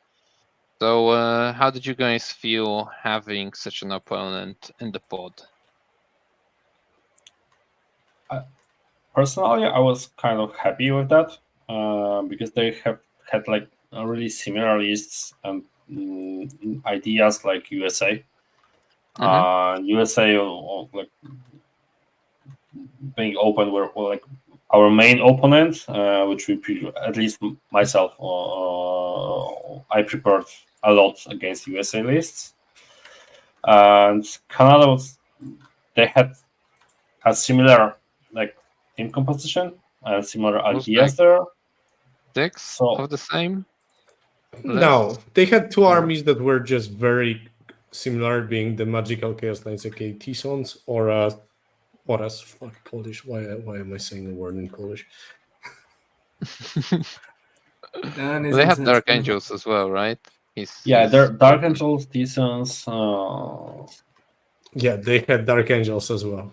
So how did you guys feel having such an opponent in the pod? Personally, I was kind of happy with that because they have had like really similar lists and ideas like USA. USA like being open were like our main opponent, which at least myself, I prepared a lot against USA lists, and Canada they had a similar like team composition and similar ideas there. 6 of the same? No, they had 2 armies that were just very similar, being the Magical Chaos Knights, aka T-Sons, or as fuck Polish. Why am I saying the word in Polish? They have Dark Angels as well, right? They're Dark Angels, T-Sons. Yeah, they had Dark Angels as well.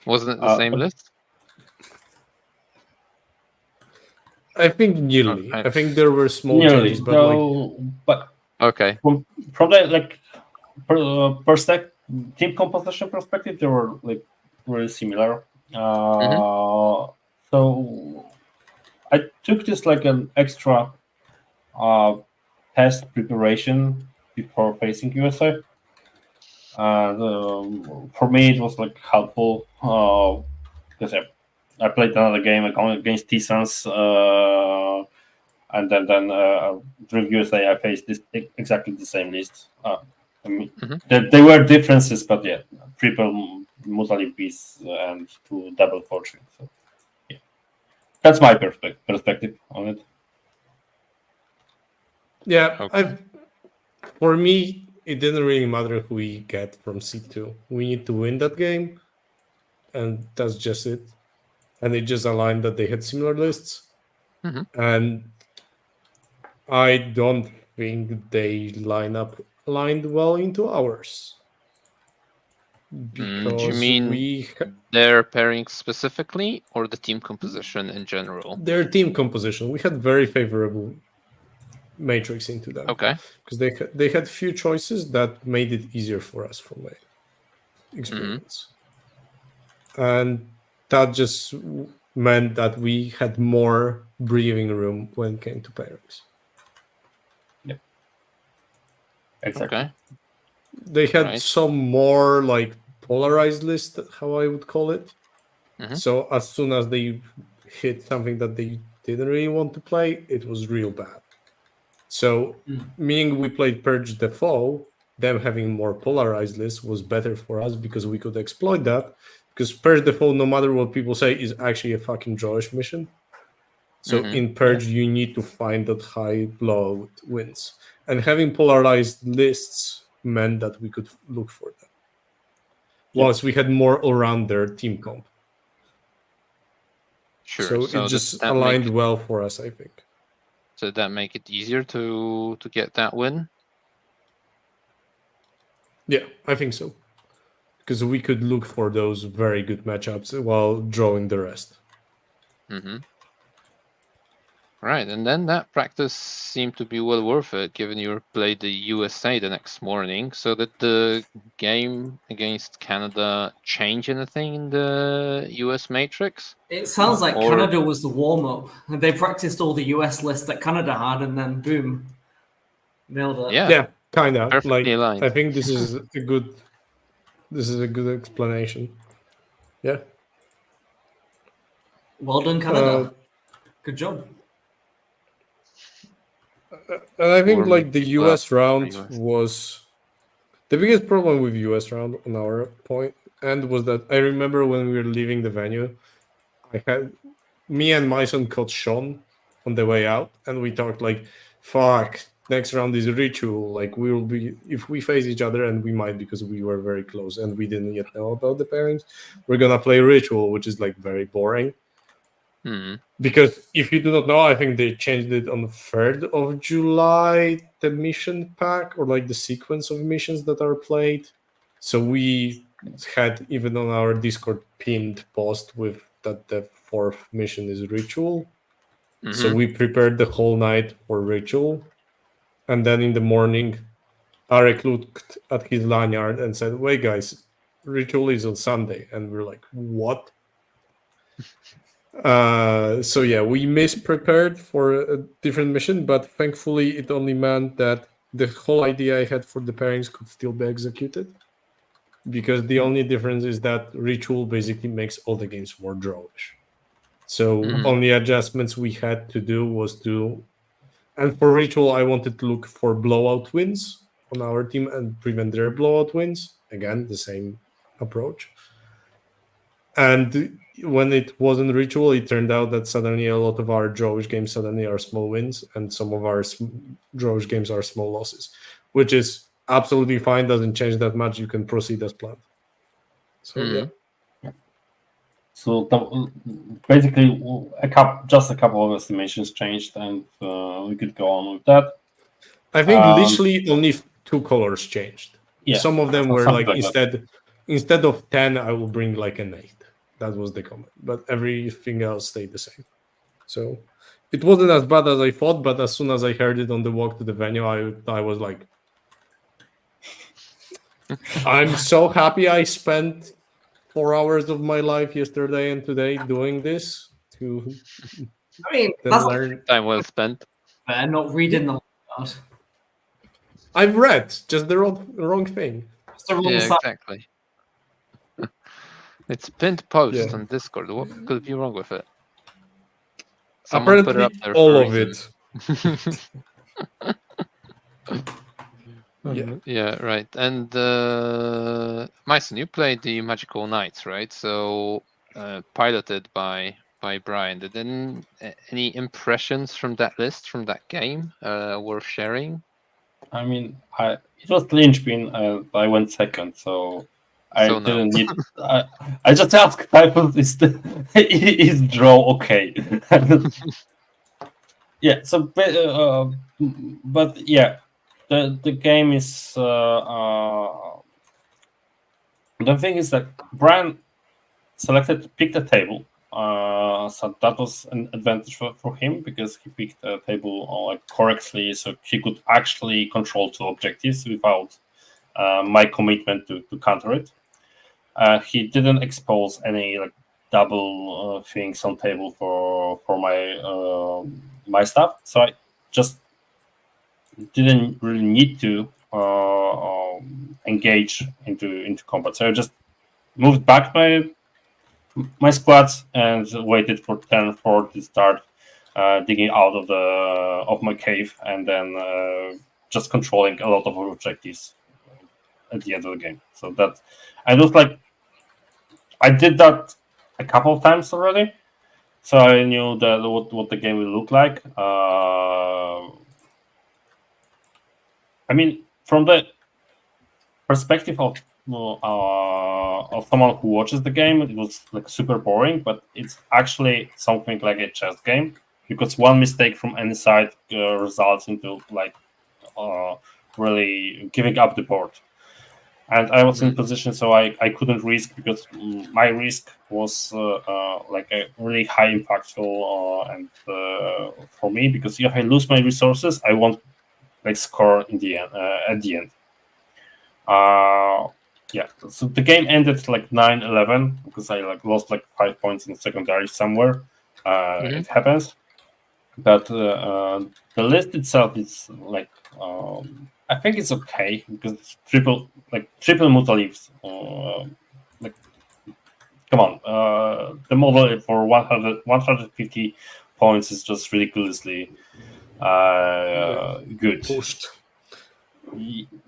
Wasn't it the same list? I think nearly. I think there were small changes, but okay. From the like team composition perspective, they were like really similar. So I took this like an extra test preparation before facing USA. And for me, it was like helpful because I played another game against T-Sons, and then during USA I faced exactly the same list. I mean, there were differences, but yeah, triple Mutalib Beast and 2 double fortune. So yeah, that's my perspective on it. Yeah, for me, it didn't really matter who we get from seed 2. We need to win that game, and that's just it. And it just aligned that they had similar lists. And I don't think they lined well into ours. because Do you mean their pairing specifically, or the team composition in general? their team composition, we had very favorable matrix into them. Okay. Because they had few choices that made it easier for us from my experience. And that just meant that we had more breathing room when it came to pairings. Yep. Exactly. Okay. They had some more like polarized list, how I would call it. So as soon as they hit something that they didn't really want to play, it was real bad. So meaning we played Purge the Foe, them having more polarized lists was better for us because we could exploit that. Because Purge the Foe, no matter what people say, is actually a fucking drawish mission. So in Purge, you need to find that high blowout wins. And having polarized lists meant that we could look for them. Whilst we had more around their team comp. Sure. So it just aligned well for us, I think. So did that make it easier to get that win? Yeah, I think so. Because we could look for those very good matchups while drawing the rest. Right, and then that practice seemed to be well worth it, given you played the USA the next morning. So did the game against Canada change anything in the US matrix? It sounds like Canada was the warm-up. They practiced all the US lists that Canada had, and then boom, nailed it. Yeah, kind of. Perfectly Like aligned. I think this is a good explanation. Yeah. Well done, Canada. Good job. And I think like the US round was the biggest problem with US round on our point end was that I remember when we were leaving the venue, me and Majson caught Sean on the way out, and we talked like, fuck, next round is a ritual. Like we will be, if we face each other, and we might because we were very close and we didn't yet know about the pairings, we're gonna play ritual, which is like very boring. Because if you do not know, I think they changed it on the 3rd of July, the mission pack or like the sequence of missions that are played. So we had even on our Discord pinned post with that the 4th mission is ritual. So we prepared the whole night for ritual. And then in the morning, Arek looked at his lanyard and said, wait guys, ritual is on Sunday. And we're like, what? So yeah, we misprepared for a different mission, but thankfully it only meant that the whole idea I had for the pairings could still be executed. Because the only difference is that ritual basically makes all the games more drawish. So only adjustments we had to do was and for ritual I wanted to look for blowout wins on our team and prevent their blowout wins. Again, the same approach. And when it wasn't ritual, it turned out that suddenly a lot of our drawish games suddenly are small wins, and some of our drawish games are small losses, which is absolutely fine. Doesn't change that much. You can proceed as planned. So yeah. So basically, just a couple of estimations changed, and we could go on with that. I think literally only 2 colors changed. Yeah, some of them were like instead of 10, I will bring like an 8. That was the comment, but everything else stayed the same. So it wasn't as bad as I thought, but as soon as I heard it on the walk to the venue, I was like, I'm so happy I spent 4 hours of my life yesterday and today doing this to that's learn. Time well spent. I'm not reading the out. I've read just the wrong thing. Exactly. It's pinned post on Discord. What could be wrong with it? Someone apparently, put it up there all of it. Yeah, right. And Majson, you played the Magical Knights, right? So piloted by Brian. Did any impressions from that list, from that game, worth sharing? I mean, it was linchpin. I went second, so I didn't need. I just asked Typhus, is draw okay? Yeah. So, but yeah, the game is The thing is that Brian picked a table, so that was an advantage for him because he picked a table like correctly, so he could actually control 2 objectives without my commitment to counter it. He didn't expose any like double things on table for my stuff, so I just didn't really need to engage into combat. So I just moved back my squads and waited for turn 4 to start digging out of my cave, and then just controlling a lot of objectives at the end of the game. So that I was like, I did that a couple of times already, so I knew that what the game will look like. I mean, from the perspective of someone who watches the game, it was like super boring, but it's actually something like a chess game, because one mistake from any side results into like really giving up the board. And I was in position, so I couldn't risk, because my risk was like a really high impactful and for me, because if I lose my resources, I won't like score in the end at the end. Yeah, so the game ended like 9-11 because I like lost like 5 points in secondary somewhere. It happens, but the list itself is like I think it's okay, because it's triple Mutalips. Like, come on, the model for 150 points is just ridiculously good. Pushed.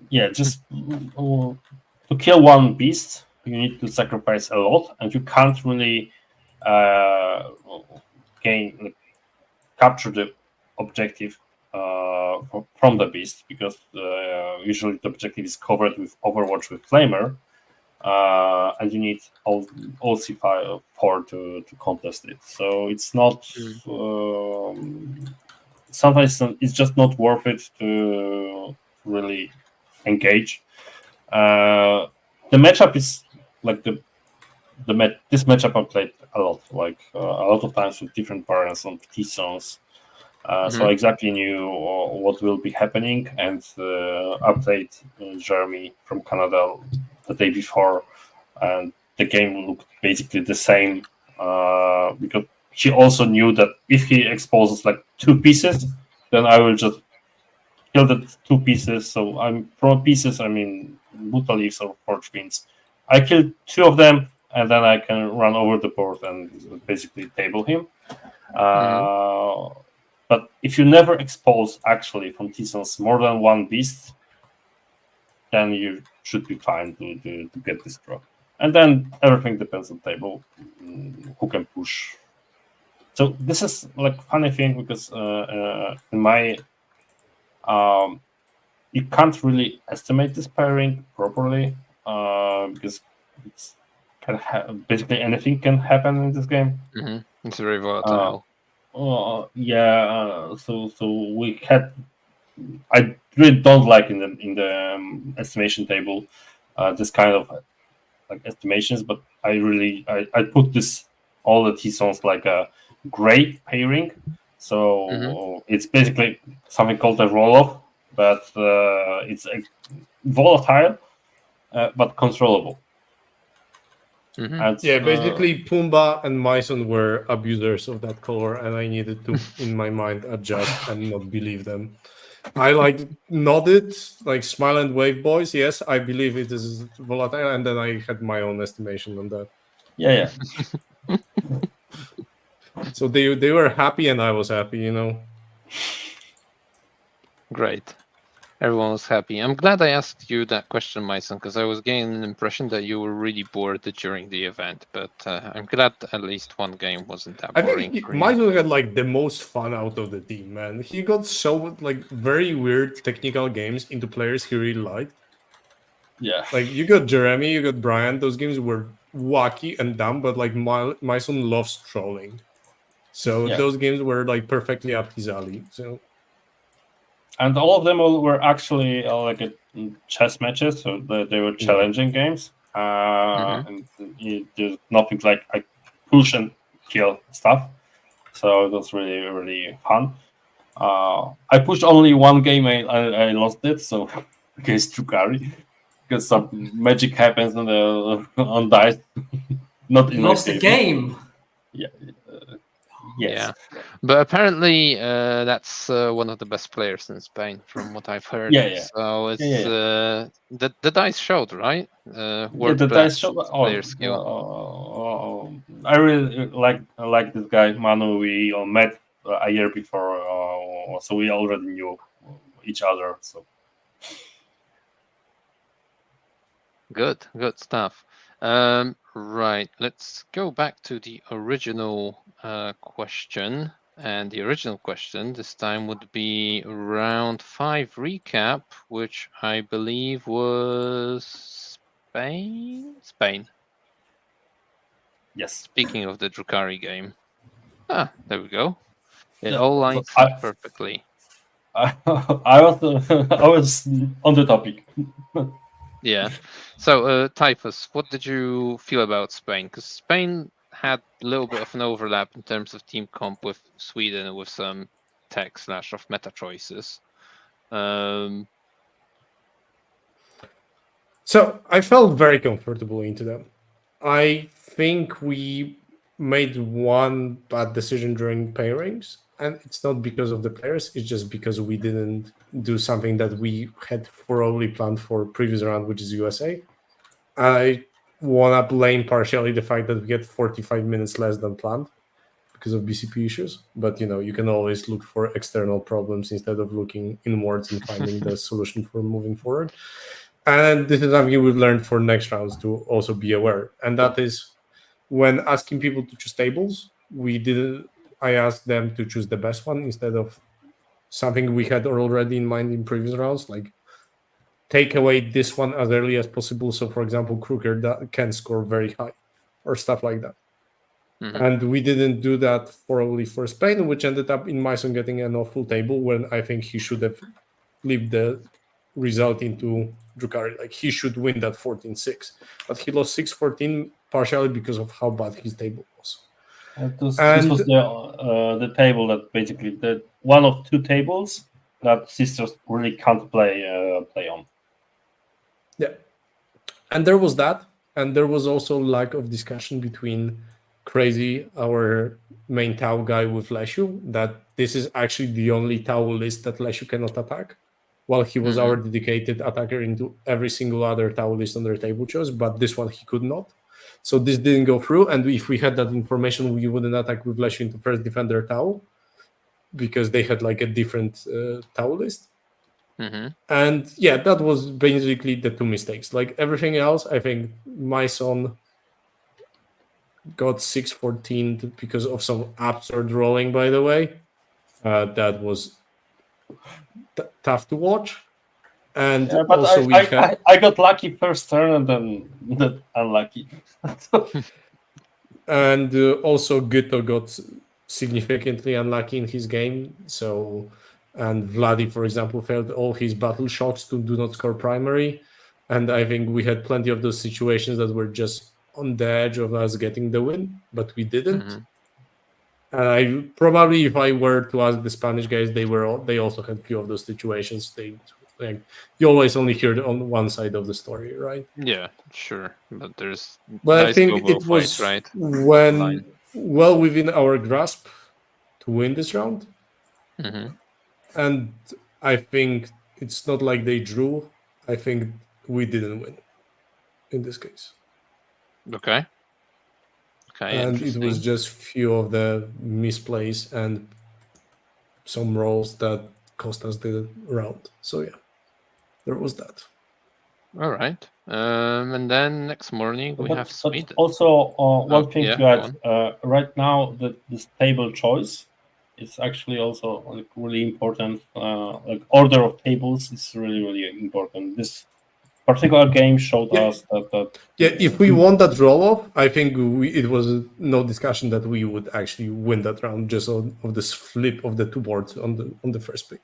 Yeah, just to kill one beast, you need to sacrifice a lot, and you can't really capture the objective from the beast, because usually the objective is covered with Overwatch with Flamer, and you need all C4 to contest it. So it's not. Sometimes it's just not worth it to really engage. The matchup is like this matchup I played a lot, like a lot of times with different variants on T-zones. So I exactly knew what will be happening, and I played Jeremy from Canada the day before, and the game looked basically the same, because he also knew that if he exposes like 2 pieces, then I will just kill the 2 pieces. So I'm from pieces, I mean Buta Leaves or Forge Beans. I killed 2 of them, and then I can run over the board and basically table him. But if you never expose actually from T-zones more than 1 beast, then you should be fine to get this draw. And then everything depends on table, who can push. So this is like funny thing, because in my you can't really estimate this pairing properly, because it's basically anything can happen in this game. It's very volatile. So we had. I really don't like in the estimation table this kind of like estimations, but I put this all the T-zones like a gray pairing, so it's basically something called a roll-off, but it's volatile but controllable. And, yeah, basically Pumbaa and Majson were abusers of that color, and I needed to, in my mind, adjust and not believe them. I like nodded, like smile and wave, boys. Yes, I believe it is volatile, and then I had my own estimation on that. Yeah. So they were happy, and I was happy, you know. Great. Everyone was happy. I'm glad I asked you that question, Majson, because I was getting an impression that you were really bored during the event. But I'm glad at least one game wasn't that boring. I think Majson had like the most fun out of the team, man. He got so like very weird technical games into players he really liked. Yeah. Like you got Jeremy, you got Brian. Those games were wacky and dumb, but like Majson loves trolling. So those games were like perfectly up his alley. So. And all of them were actually like chess matches, so they were challenging games. and there's nothing like I push and kill stuff. So it was really, really fun. I pushed only one game, I lost it, so against Drukari, because some magic happens on dice. Not in You my lost the favor. game. Yes. Yeah, but apparently that's one of the best players in Spain, from what I've heard. Yeah. So it's Yeah. the dice showed, right? World The dice class show. player skill. I really like this guy Manu. We met a year before, so we already knew each other. So Good stuff. Right, let's go back to the original question. And the original question this time would be round 5 recap, which I believe was Spain. yes. Speaking of the Drukari game. There we go. It Yeah, all so lines up perfectly. I was on the topic. Yeah. So, Typhus, what did you feel about Spain? Because Spain had a little bit of an overlap in terms of team comp with Sweden, with some tech / of meta choices. So I felt very comfortable into them. I think we made one bad decision during pairings, and it's not because of the players, it's just because we didn't do something that we had thoroughly planned for previous round, which is USA. I want to blame partially the fact that we get 45 minutes less than planned because of BCP issues, but you can always look for external problems instead of looking inwards and finding the solution for moving forward. And this is something we've learned for next rounds to also be aware. And that is when asking people to choose tables, I asked them to choose the best one instead of something we had already in mind in previous rounds, like take away this one as early as possible. So, for example, Kruger that can score very high or stuff like that. Mm-hmm. And we didn't do that thoroughly for Spain, which ended up in Majson getting an awful table when I think he should have flipped the result into Drukari. Like he should win that 14-6, but he lost 6-14 partially because of how bad his table was. This was the table that basically the one of two tables that sisters really can't play on. Yeah, and there was that, and there was also lack of discussion between Crazy, our main Tau guy, with Leshu, that this is actually the only Tau list that Leshu cannot attack, while he was our dedicated attacker into every single other Tau list on their table chose, but this one he could not. So this didn't go through, and if we had that information, we wouldn't attack with Leshu into first defender Tau, because they had like a different Tau list. Mm-hmm. And yeah, that was basically the two mistakes. Like everything else, I think Majson got 6-14 because of some absurd rolling, by the way. That was tough to watch. And but also I got lucky first turn and then unlucky. And also Guto got significantly unlucky in his game. So, and Vladi, for example, failed all his battle shocks to do not score primary. And I think we had plenty of those situations that were just on the edge of us getting the win, but we didn't. Mm-hmm. And I probably, if I were to ask the Spanish guys, they also had a few of those situations. You always only hear on one side of the story, right? Yeah, sure, but I think it was right? well within our grasp to win this round. Mm-hmm. And I think it's not like they drew. I think we didn't win in this case. Okay. And it was just few of the misplays and some rolls that cost us the round. So yeah, there was that. All right. And then next morning we have Sweden. Also, one thing to add. Right now, this table choice is actually also like really important. Like order of tables is really, really important. This particular game showed us that. Yeah, if we won that roll off, I think it was no discussion that we would actually win that round just of this flip of the two boards on the first pick.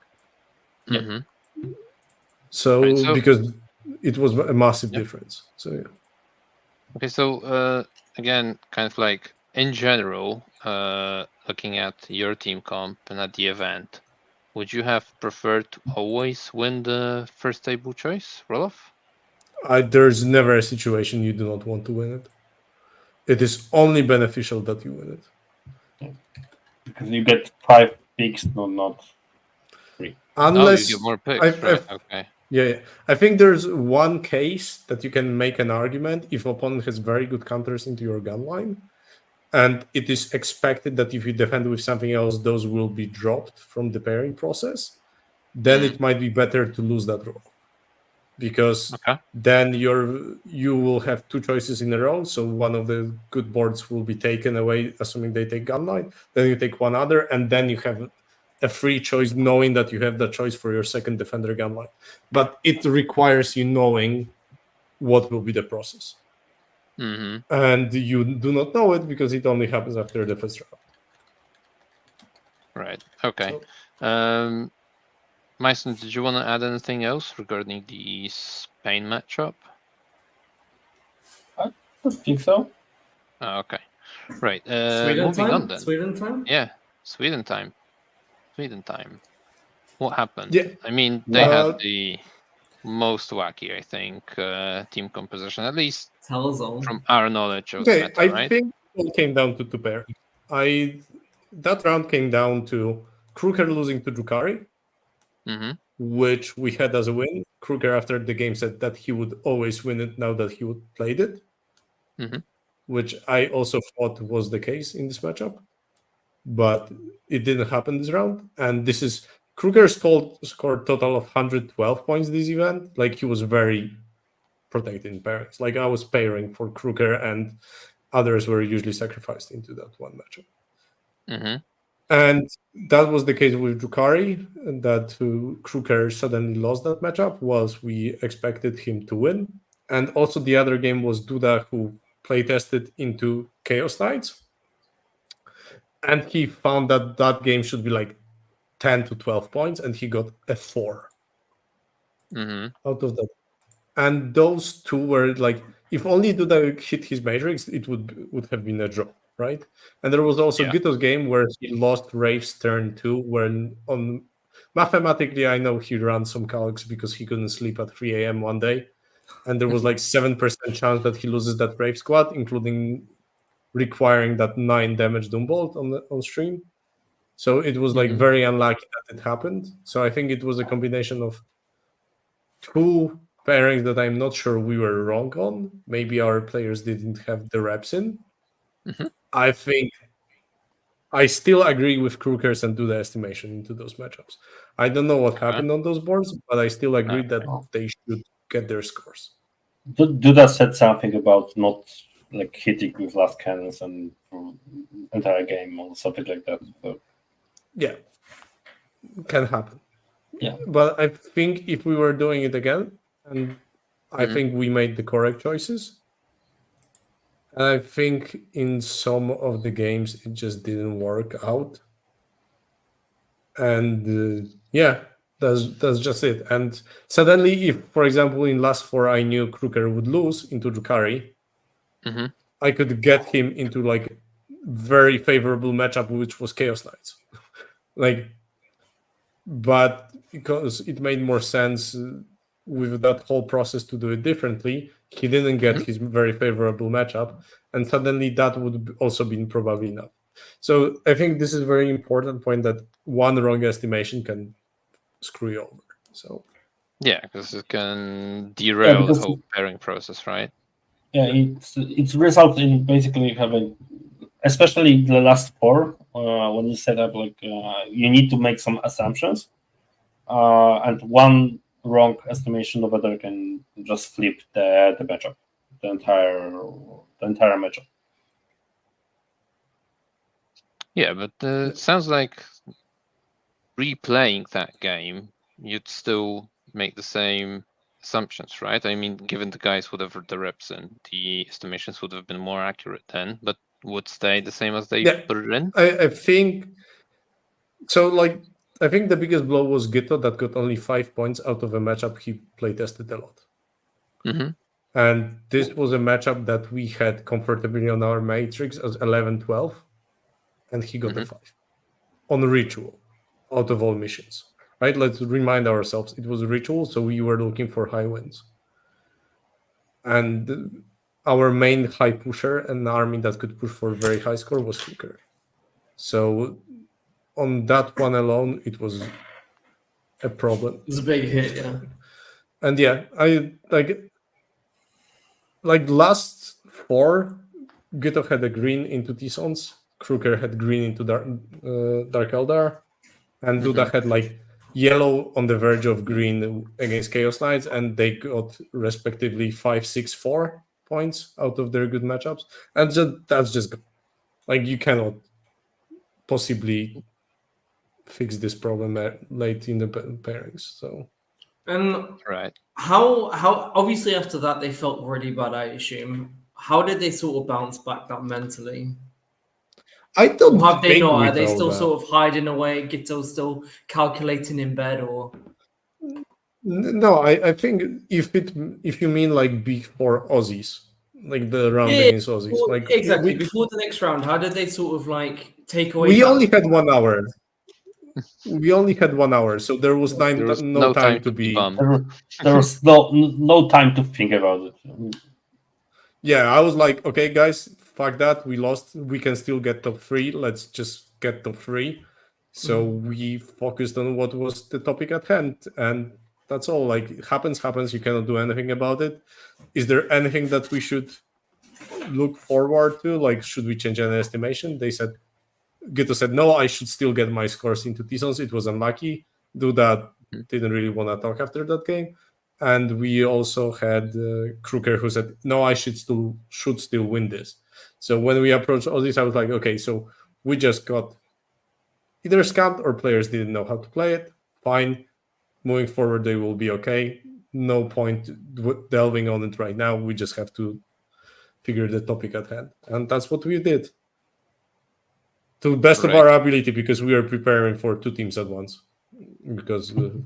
Mm-hmm. So because it was a massive difference. So yeah. Okay, so again, kind of like in general, looking at your team comp and at the event, would you have preferred to always win the first table choice, Roloff? There's never a situation you do not want to win it. It is only beneficial that you win it. Because you get 5 picks, not 3. Unless you get more picks, I've- right? I've- Okay. Yeah, I think there's one case that you can make an argument if opponent has very good counters into your gun line, and it is expected that if you defend with something else, those will be dropped from the pairing process. Then it might be better to lose that roll, because then you will have 2 choices in a row. So one of the good boards will be taken away, assuming they take gun line. Then you take one other, and then you have a free choice, knowing that you have the choice for your second defender gun line. But it requires you knowing what will be the process. And you do not know it because it only happens after the first round. Right. Okay. So, Majson, did you want to add anything else regarding the Spain matchup? I don't think so. Oh, okay. Right. Sweden moving time? on then. Sweden time? Yeah, Sweden time. Sweden time. What happened? Yeah. I mean, they had the most wacky, I think, team composition, at least Tell us all. from our knowledge of Okay, meta, I right? think it came down to 2 pairings. That round came down to Kruger losing to Drukari, which we had as a win. Kruger, after the game, said that he would always win it now that he would played it, which I also thought was the case in this matchup, but it didn't happen this round. And this is Kruger scored total of 112 points this event. Like, he was very protected in pairings. Like, I was pairing for Kruger, and others were usually sacrificed into that one matchup. And that was the case with Drukari, that Kruger suddenly lost that matchup, whilst we expected him to win. And also the other game was Duda, who playtested into Chaos Knights. And he found that that game should be like 10 to 12 points, and he got a 4 out of that. And those 2 were like, if only Duda hit his matrix, it would have been a draw, right? And there was also Gito's game where he lost Rafe's turn 2, when on mathematically, I know he ran some calcs because he couldn't sleep at 3 a.m. one day, and there was like 7% chance that he loses that Rafe squad, including requiring that 9 damage Doombolt on stream. So it was like very unlucky that it happened. So I think it was a combination of 2 pairings that I'm not sure we were wrong on. Maybe our players didn't have the reps in. I think I still agree with Krukers and do the estimation into those matchups. I don't know what happened on those boards, but I still agree that they should get their scores. Duda said something about not like hitting with last cannons and entire game or something like that. So. Yeah, can happen. Yeah, but I think if we were doing it again, and I think we made the correct choices. And I think in some of the games it just didn't work out. And that's just it. And suddenly, if, for example, in last 4 I knew Kruger would lose into Drukari, I could get him into like very favorable matchup, which was Chaos Knights. But because it made more sense with that whole process to do it differently, he didn't get his very favorable matchup, and suddenly that would also be probably enough. So I think this is a very important point, that one wrong estimation can screw you over. So yeah, because it can derail the whole pairing process, right? Yeah, it's result in basically having, especially the last 4, when you set up like you need to make some assumptions, and one wrong estimation over there can just flip the matchup, the entire matchup. Yeah, but it sounds like replaying that game, you'd still make the same assumptions, right? I mean, given the guys would have the reps in, the estimations would have been more accurate then, but would stay the same as they put it in? I think so. Like, I think the biggest blow was Gito, that got only 5 points out of a matchup he playtested a lot. And this was a matchup that we had comfortably on our matrix as 11-12, and he got a 5 on ritual out of all missions. Right? Let's remind ourselves it was a ritual, so we were looking for high wins. And our main high pusher, an army that could push for a very high score, was Hooker. So on that one alone, it was a problem. It was a big hit, yeah. And yeah, I like last 4, Gito had a green into Tisons, Kruger had green into Dark Eldar, and Duda had like yellow on the verge of green against Chaos Knights, and they got respectively 5, 6, 4 points out of their good matchups. And that's just like you cannot possibly fix this problem late in the pairings. So And Right. how obviously after that they felt really bad, I assume. How did they sort of bounce back that mentally? I don't Or have they think not? we Are they felt still that. sort of hiding away? Gito's still calculating in bed, or No, I think if you mean like before Aussies, like the round Yeah, against Aussies, well, like exactly before the next round, how did they sort of like take away? we that- only had 1 hour. We only had 1 hour, so there was There was no time to be. bummed. There was no time to think about it. Yeah, I was like, okay, guys, fuck that. We lost. We can still get top 3. Let's just get top 3. So we focused on what was the topic at hand, and that's all. Like, it happens. You cannot do anything about it. Is there anything that we should look forward to? Like, should we change any estimation? They said, Gito said, no, I should still get my scores into Tisons. It was unlucky. Do that. Didn't really want to talk after that game. And we also had Kruger who said, no, I should still win this. So when we approached all this, I was like, okay, so we just got either scammed or players didn't know how to play it. Fine. Moving forward, they will be okay. No point delving on it right now. We just have to figure the topic at hand. And that's what we did. To the best of our ability, because we are preparing for 2 teams at once. Because Who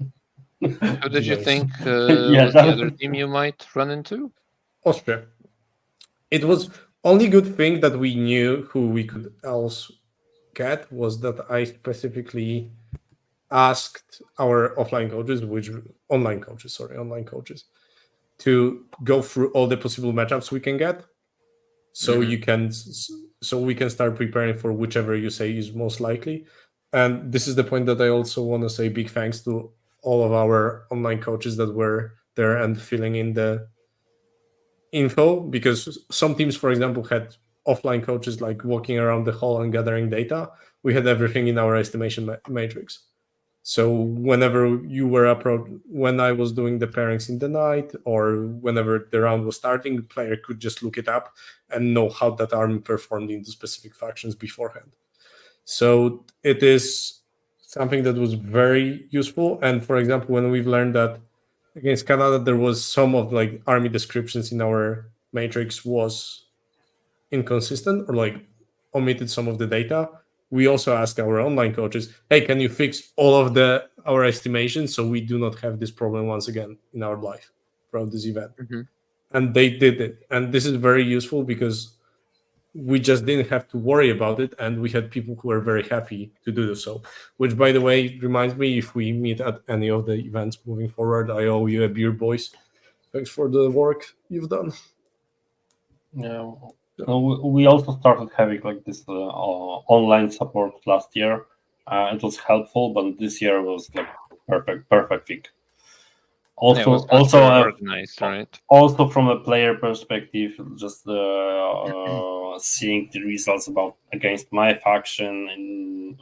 did you think Yeah, was the other team you might run into? Austria. It was only good thing that we knew who we could else get was that I specifically asked our online coaches, to go through all the possible matchups we can get. So so we can start preparing for whichever you say is most likely. And this is the point that I also want to say big thanks to all of our online coaches that were there and filling in the info, because some teams, for example, had offline coaches like walking around the hall and gathering data. We had everything in our estimation matrix. So whenever you were when I was doing the pairings in the night, or whenever the round was starting, the player could just look it up and know how that army performed into specific factions beforehand. So it is something that was very useful. And for example, when we've learned that against Canada, there was some of like army descriptions in our matrix was inconsistent or like omitted some of the data. We also ask our online coaches, hey, can you fix all of our estimations so we do not have this problem once again in our life throughout this event? And they did it. And this is very useful because we just didn't have to worry about it, and we had people who were very happy to do so. Which, by the way, reminds me, if we meet at any of the events moving forward, I owe you a beer, boys. Thanks for the work you've done. Yeah. So we also started having like this online support last year. It was helpful, but this year was like perfect thing. Also, organized, right? Also from a player perspective, just seeing the results against my faction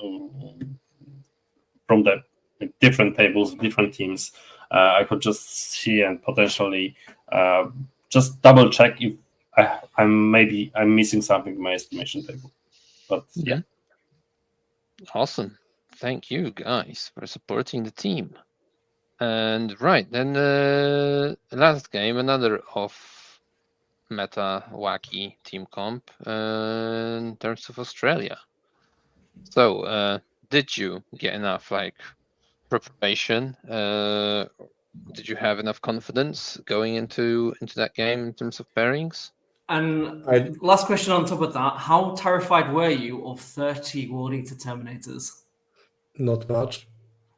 from the different tables, different teams, I could just see and potentially just double check if I'm missing something in my estimation table. But yeah. Awesome. Thank you guys for supporting the team. And right, then last game, another off meta wacky team comp in terms of Australia. So did you get enough like preparation did you have enough confidence going into that game in terms of pairings? And last question on top of that, how terrified were you of 30 World Eater Terminators? Not much.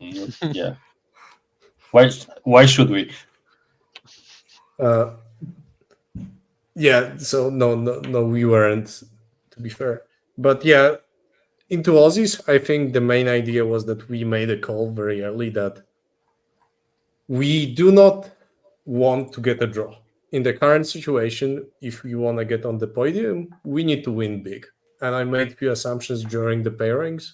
Yeah. Why should we? Yeah, so no, we weren't, to be fair. But yeah, into Aussies, I think the main idea was that we made a call very early that we do not want to get a draw. In the current situation, if we want to get on the podium, we need to win big. And I made few assumptions during the pairings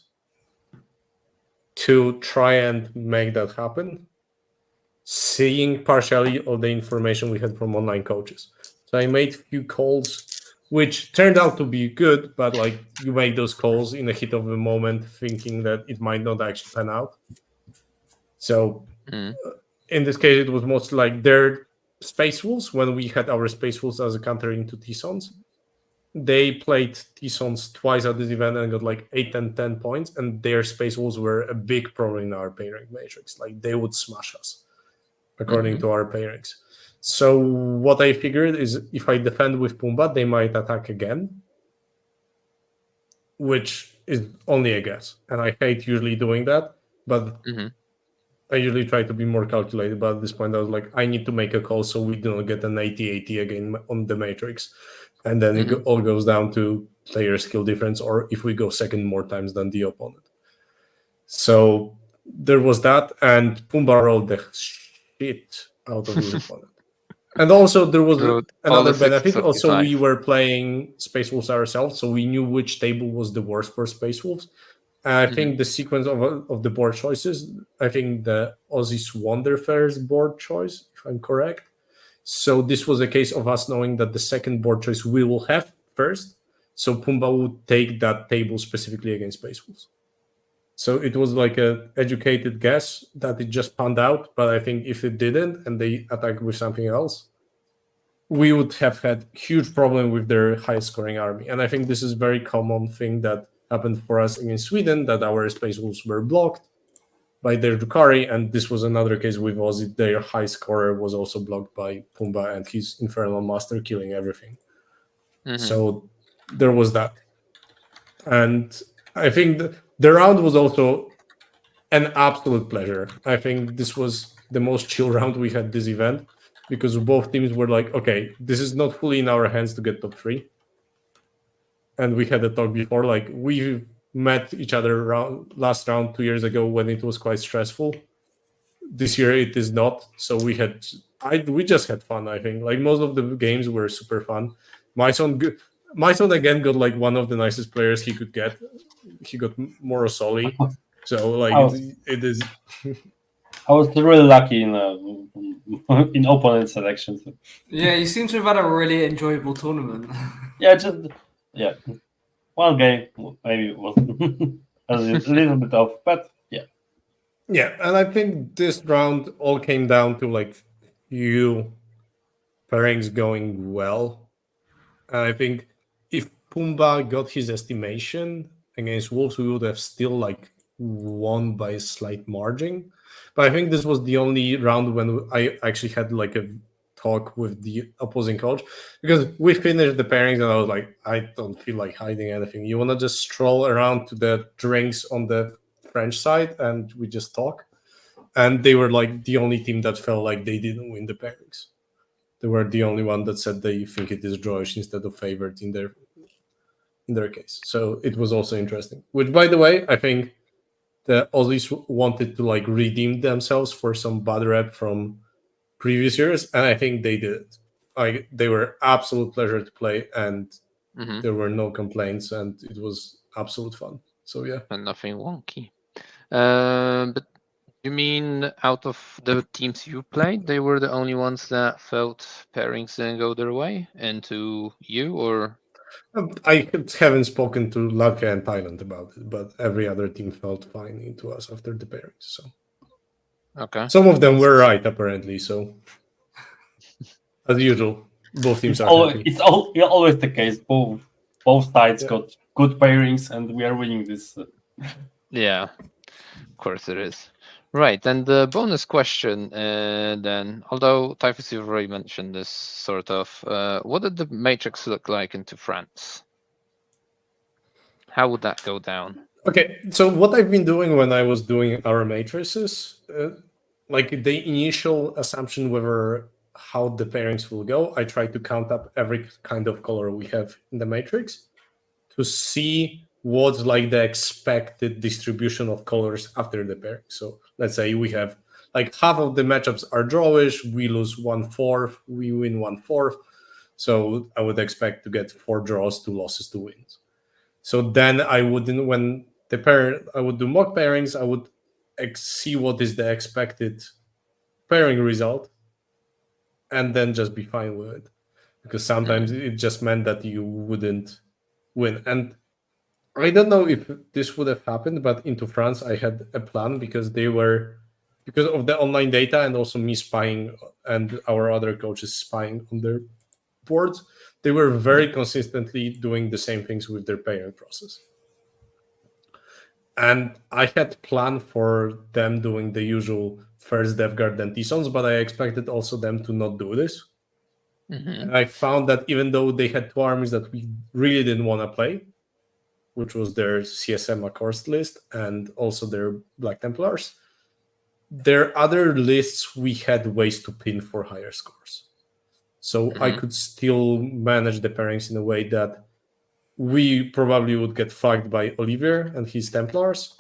to try and make that happen, seeing partially all the information we had from online coaches. So I made few calls, which turned out to be good, but like you make those calls in the heat of the moment, thinking that it might not actually pan out. So in this case, it was mostly like their Space Wolves, when we had our Space Wolves as a counter into T-Sons. They played T-Sons twice at this event and got like 8 and 10 points, and their Space Wolves were a big problem in our pairing matrix. Like they would smash us, according to our pairings. So what I figured is if I defend with Pumbaa, they might attack again, which is only a guess. And I hate usually doing that, but I usually try to be more calculated. But at this point, I was like, I need to make a call so we do not get an 80-80 again on the matrix. And then it all goes down to player skill difference, or if we go second more times than the opponent. So there was that, and Pumbaa rolled the shit out of his opponent. And also there was another benefit. Also, we were playing Space Wolves ourselves, so we knew which table was the worst for Space Wolves. And I think the sequence of the board choices, I think the Aussies won their first board choice, if I'm correct. So this was a case of us knowing that the second board choice we will have first. So Pumbaa would take that table specifically against Space Wolves. So it was like an educated guess that it just panned out. But I think if it didn't and they attacked with something else, we would have had huge problem with their high scoring army. And I think this is a very common thing that happened for us against Sweden, that our Space Wolves were blocked by their Drukhari. And this was another case with Aussie. Their high scorer was also blocked by Pumbaa and his Infernal Master killing everything. So there was that. And I think the round was also an absolute pleasure. I think this was the most chill round we had this event, because both teams were like, okay, this is not fully in our hands to get top 3. And we had a talk before, like we met each other last round 2 years ago when it was quite stressful. This year it is not. So we just had fun, I think. Like most of the games were super fun. Majson again got like one of the nicest players he could get. He got Morosoli. So like it is. I was really lucky in opponent selections. Yeah, you seem to have had a really enjoyable tournament. One game maybe was a little bit off, but yeah. Yeah, and I think this round all came down to like few pairings going well. And I think if Pumbaa got his estimation against Wolves, we would have still like won by a slight margin. But I think this was the only round when I actually had like a talk with the opposing coach, because we finished the pairings and I was like, I don't feel like hiding anything. You want to just stroll around to the drinks on the French side and we just talk. And they were like the only team that felt like they didn't win the pairings. They were the only one that said they think it is drawish instead of favored in their case. So it was also interesting. Which, by the way, I think the Aussies wanted to like redeem themselves for some bad rep from previous years, and I think they did it. Like they were absolute pleasure to play, and there were no complaints, and it was absolute fun. So yeah, and nothing wonky. But you mean out of the teams you played, they were the only ones that felt pairings didn't go their way, and to you, or? I haven't spoken to Latvia and Thailand about it, but every other team felt fine into us after the pairings. So okay, some of them were right apparently. So as usual, both teams are happy. It's always the case. Both sides got good pairings, and we are winning this. Yeah, of course it is. Right, and the bonus question then, although Typhus, you've already mentioned this sort of, what did the matrix look like into France? How would that go down? Okay, so what I've been doing when I was doing our matrices, like the initial assumption whether how the pairings will go, I try to count up every kind of color we have in the matrix to see what's like the expected distribution of colors after the pairing. So let's say we have like half of the matchups are drawish, we lose 1/4, we win 1/4. So I would expect to get 4 draws, 2 losses, 2 wins. So then I wouldn't, when the pair, I would do mock pairings, I would see what is the expected pairing result and then just be fine with it. Because sometimes it just meant that you wouldn't win. And I don't know if this would have happened, but into France, I had a plan because because of the online data and also me spying and our other coaches spying on their boards, they were very consistently doing the same things with their pairing process. And I had planned for them doing the usual first Death Guard then T-Sons, but I expected also them to not do this. And I found that even though they had 2 armies that we really didn't want to play, which was their CSM Accursed list and also their Black Templars, their other lists we had ways to pin for higher scores. So I could still manage the pairings in a way that we probably would get fucked by Olivier and his Templars,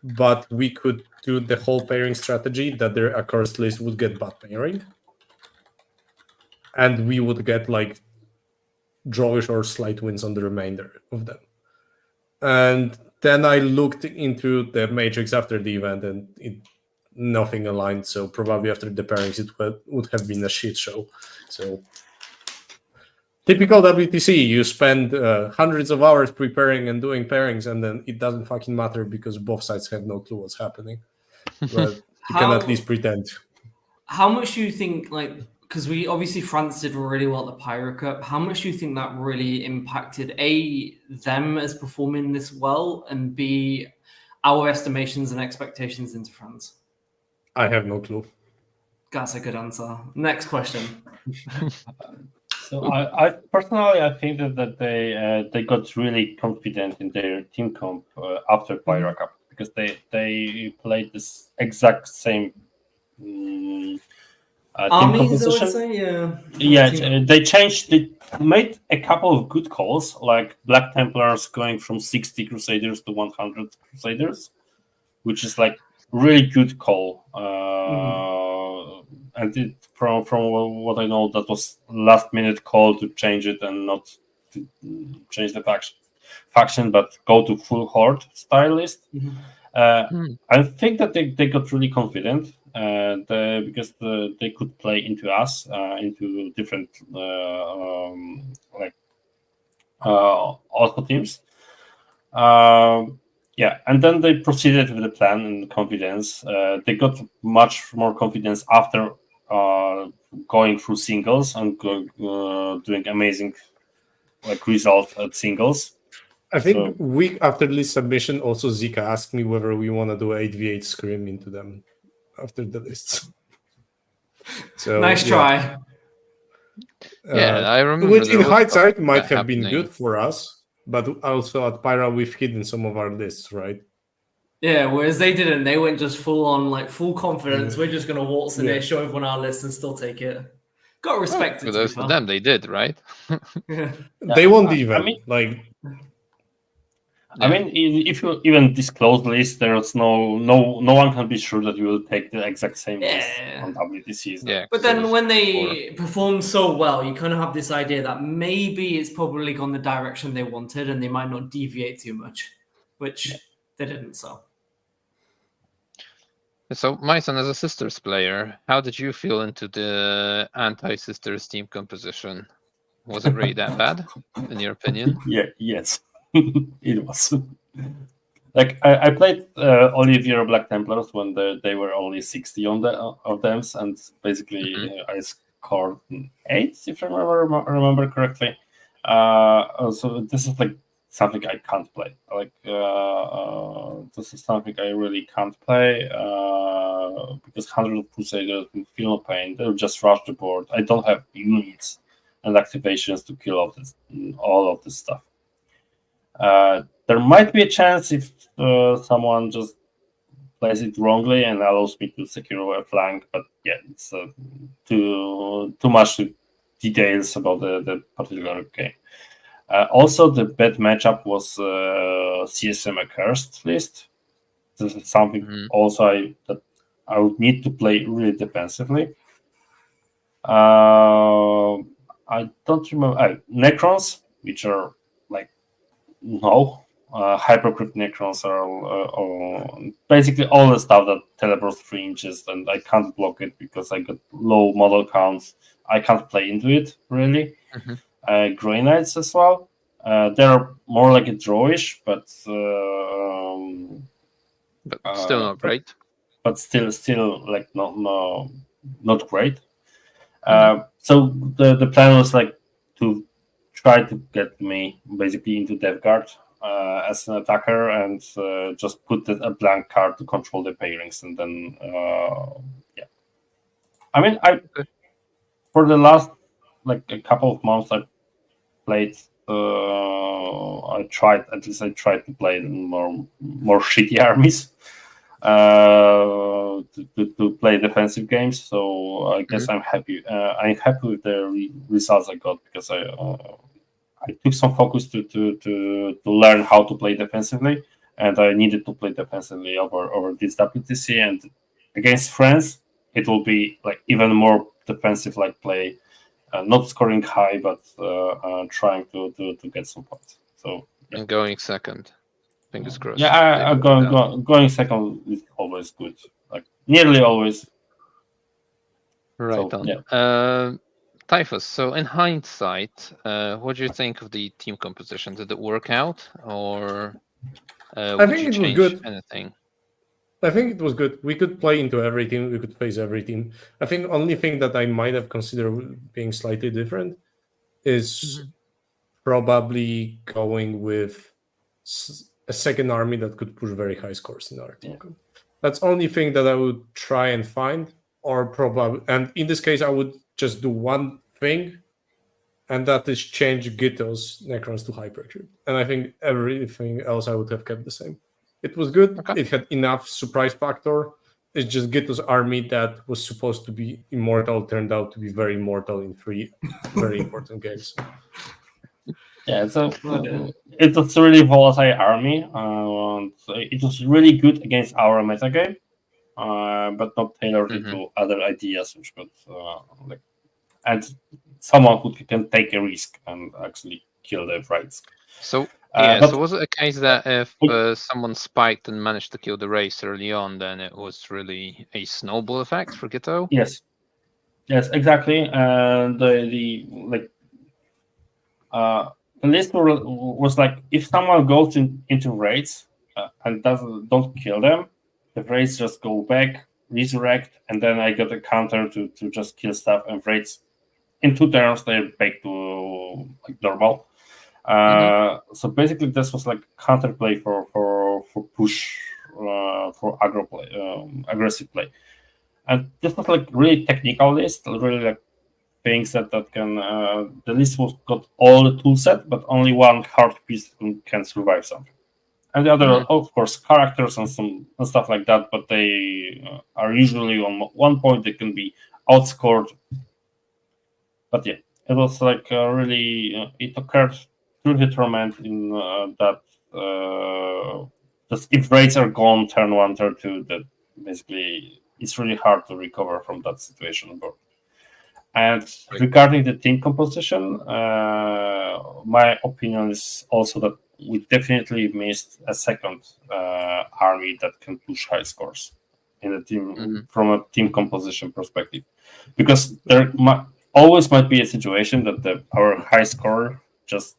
but we could do the whole pairing strategy that their Accursed list would get bad pairing. And we would get like drawish or slight wins on the remainder of them. And then I looked into the matrix after the event and nothing aligned. So probably after the pairings, it would have been a shit show. So typical WTC, you spend hundreds of hours preparing and doing pairings, and then it doesn't fucking matter because both sides have no clue what's happening. But you can at least pretend. How much do you think, like, because we obviously France did really well at the Pyro Cup, how much do you think that really impacted A, them as performing this well, and B, our estimations and expectations into France? I have no clue. That's a good answer. Next question. So I personally, I think that they got really confident in their team comp after Pyro Cup because they played this exact same Armies, I would composition. say, Yeah, they made a couple of good calls, like Black Templars going from 60 Crusaders to 100 Crusaders, which is like really good call. And from what I know, that was last minute call to change it and not to change the faction, but go to full horde style list. I think that they got really confident because they could play into us, into different auto teams. Yeah, and then they proceeded with the plan and confidence. They got much more confidence after going through singles and doing amazing results at singles. I think week after this submission, also Zika asked me whether we want to do 8v8 scrim into them after the lists. So nice try. I remember. Which in hindsight might have been happening. good for us, but also at Pyra we've hidden some of our lists, right? Yeah, whereas they didn't. They went just full on, like full confidence. We're just gonna waltz in there, show everyone our list, and still take it. Got to respect it. For them, they did, right? They won't even I mean, if you even disclose list, there's no one can be sure that you will take the exact same list on WTCs. Yeah, but then when they perform so well, you kind of have this idea that maybe it's probably gone the direction they wanted, and they might not deviate too much, which they didn't. So, Majson, as a Sisters player, how did you feel into the anti-Sisters team composition? Was it really that bad, in your opinion? Yes, it was. Like I played Olivier Black Templars when they were only 60 on of them, and basically I scored 8, if I remember correctly. So this is like something I can't play. Like this is something I really can't play. because 100 Crusaders will feel no pain. They'll just rush the board. I don't have units and activations to kill all of this stuff. There might be a chance if someone just plays it wrongly and allows me to secure a flank, but yeah, it's too much details about the particular game. Also, the bad matchup was CSM Accursed list. This is something also that I would need to play really defensively. I don't remember Necrons, which are like Hypercrypt Necrons are basically all the stuff that teleports 3 inches, and I can't block it because I got low model counts. I can't play into it really. Grey Knights as well. They're more like a drawish, but still not great. But still like not great. So the plan was like to try to get me basically into Death Guard as an attacker and just put a blank card to control the pairings, and then yeah. I mean, for the last like a couple of months I played. I tried to play more shitty armies to play defensive games. So I guess I'm happy. I'm happy with the results I got because I took some focus to learn how to play defensively, and I needed to play defensively over this WTC, and against friends it will be like even more defensive like play. Not scoring high, but trying to get some points. So yeah. And going second, fingers crossed. Yeah, going second is always good. Like nearly always. Right so, on. Yeah. Typhus. So in hindsight, what do you think of the team composition? Did it work out, or I think it was good. Anything? I think it was good. We could play into every team. We could face every team. I think only thing that I might have considered being slightly different is probably going with a second army that could push very high scores in our team. Yeah. That's only thing that I would try and find, or probably, and in this case, I would just do one thing, and that is change Gitto's Necrons to Hypercube. And I think everything else I would have kept the same. It was good. Okay. It had enough surprise factor. It's just Gitto's army that was supposed to be immortal turned out to be very mortal in 3 very important games. Yeah, so it was a really volatile army. It was really good against our metagame, but not tailored into other ideas, which could and someone who can take a risk and actually kill the Wraiths. So so was it a case that if someone spiked and managed to kill the race early on, then it was really a snowball effect for Gitto? Yes, exactly. And the list was like if someone goes into raids and don't kill them, the raids just go back, resurrect, and then I got a counter to just kill stuff, and raids in 2 turns they're back to like normal. So basically, this was like counterplay for push for aggro play, aggressive play, and this was like really technical list, really like things that can. The list was got all the tool set, but only one hard piece can survive something, and the other, of course, characters and stuff like that. But they are usually on 1 point. They can be outscored. But yeah, it was like really it occurred through the tournament in that just if raids are gone turn 1, turn 2, that basically it's really hard to recover from that situation. And regarding the team composition, my opinion is also that we definitely missed a second army that can push high scores in the team from a team composition perspective, because there always might be a situation that our high score just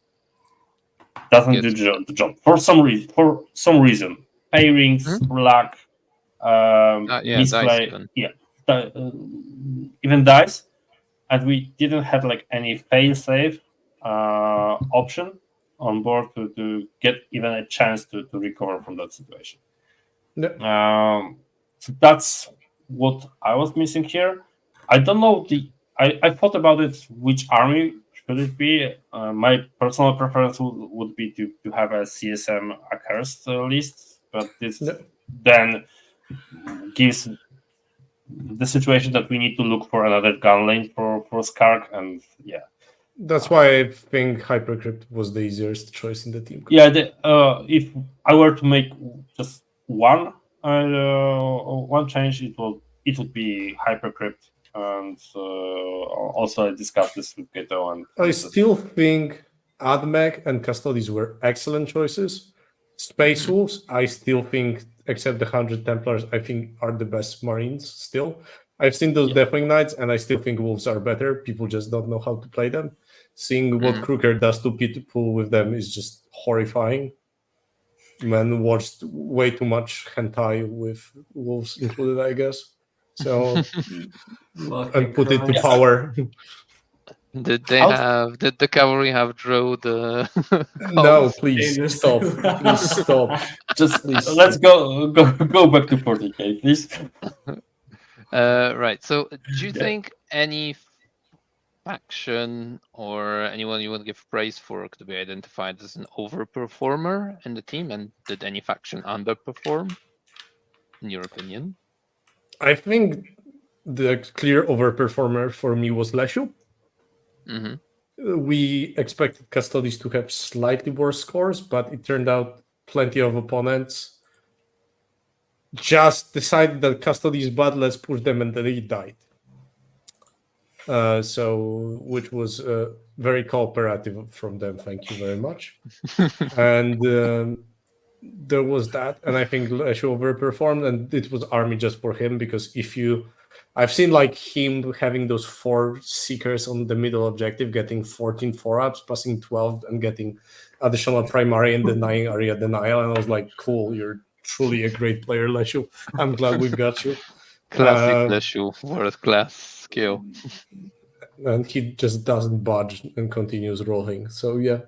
doesn't do the job for some reason. Pairings, luck, misplay, even dice, and we didn't have like any fail-safe option on board to get even a chance to recover from that situation. So that's what I was missing here. I don't know I thought about it. Which army should it be? My personal preference would be to have a CSM accursed list, but this then gives the situation that we need to look for another gun lane for Skark, and That's why I think Hypercrypt was the easiest choice in the team. Yeah, if I were to make just one change, it would be Hypercrypt, and also I discussed this with Gato. And I still think Admech and Custodes were excellent choices. Space Wolves, I still think, except the 100 Templars, I think are the best Marines still. I've seen those Deathwing Knights, and I still think Wolves are better. People just don't know how to play them. Seeing what Kruger does to people with them is just horrifying. Man watched way too much hentai with Wolves included, I guess. So, and put it to power. Did the cavalry have draw the? No, please stop. Please stop. Just please. Let's go back to 40k, please. Right. So, do you think any faction or anyone you would give praise for could be identified as an overperformer in the team? And did any faction underperform, in your opinion? I think the clear overperformer for me was Leshu. We expected Custodes to have slightly worse scores, but it turned out plenty of opponents just decided that Custodes is bad, let's push them, and then he died. So, which was very cooperative from them. Thank you very much. And there was that, and I think Leshu overperformed, and it was army just for him, because I've seen like him having those 4 seekers on the middle objective, getting 14 4-ups, passing 12, and getting additional primary and denying area denial, and I was like, cool, you're truly a great player, Leshu. I'm glad we've got you. Classic Leshu, world class skill. And he just doesn't budge and continues rolling. So yeah.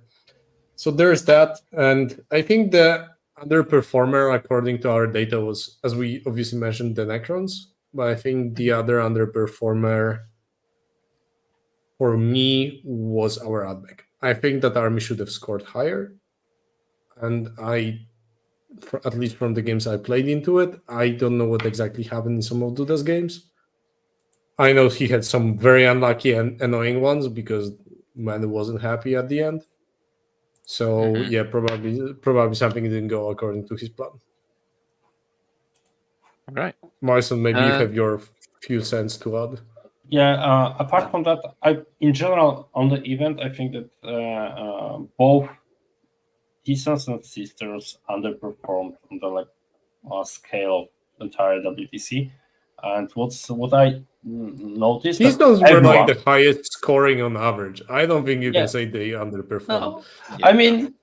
So there's that. And I think the underperformer, according to our data, was, as we obviously mentioned, the Necrons. But I think the other underperformer for me was our Admech. I think that army should have scored higher. And at least from the games I played into it, I don't know what exactly happened in some of Duda's games. I know he had some very unlucky and annoying ones because man wasn't happy at the end. So yeah, probably something didn't go according to his plan. All right, Majson, maybe you have your few cents to add. Yeah. Apart from that, in general on the event, I think that both T-Sons and Sisters underperformed on the scale of entire WTC. And what I noticed, these ones were like the highest scoring on average. I don't think you can say they underperformed. No. Yeah. I mean,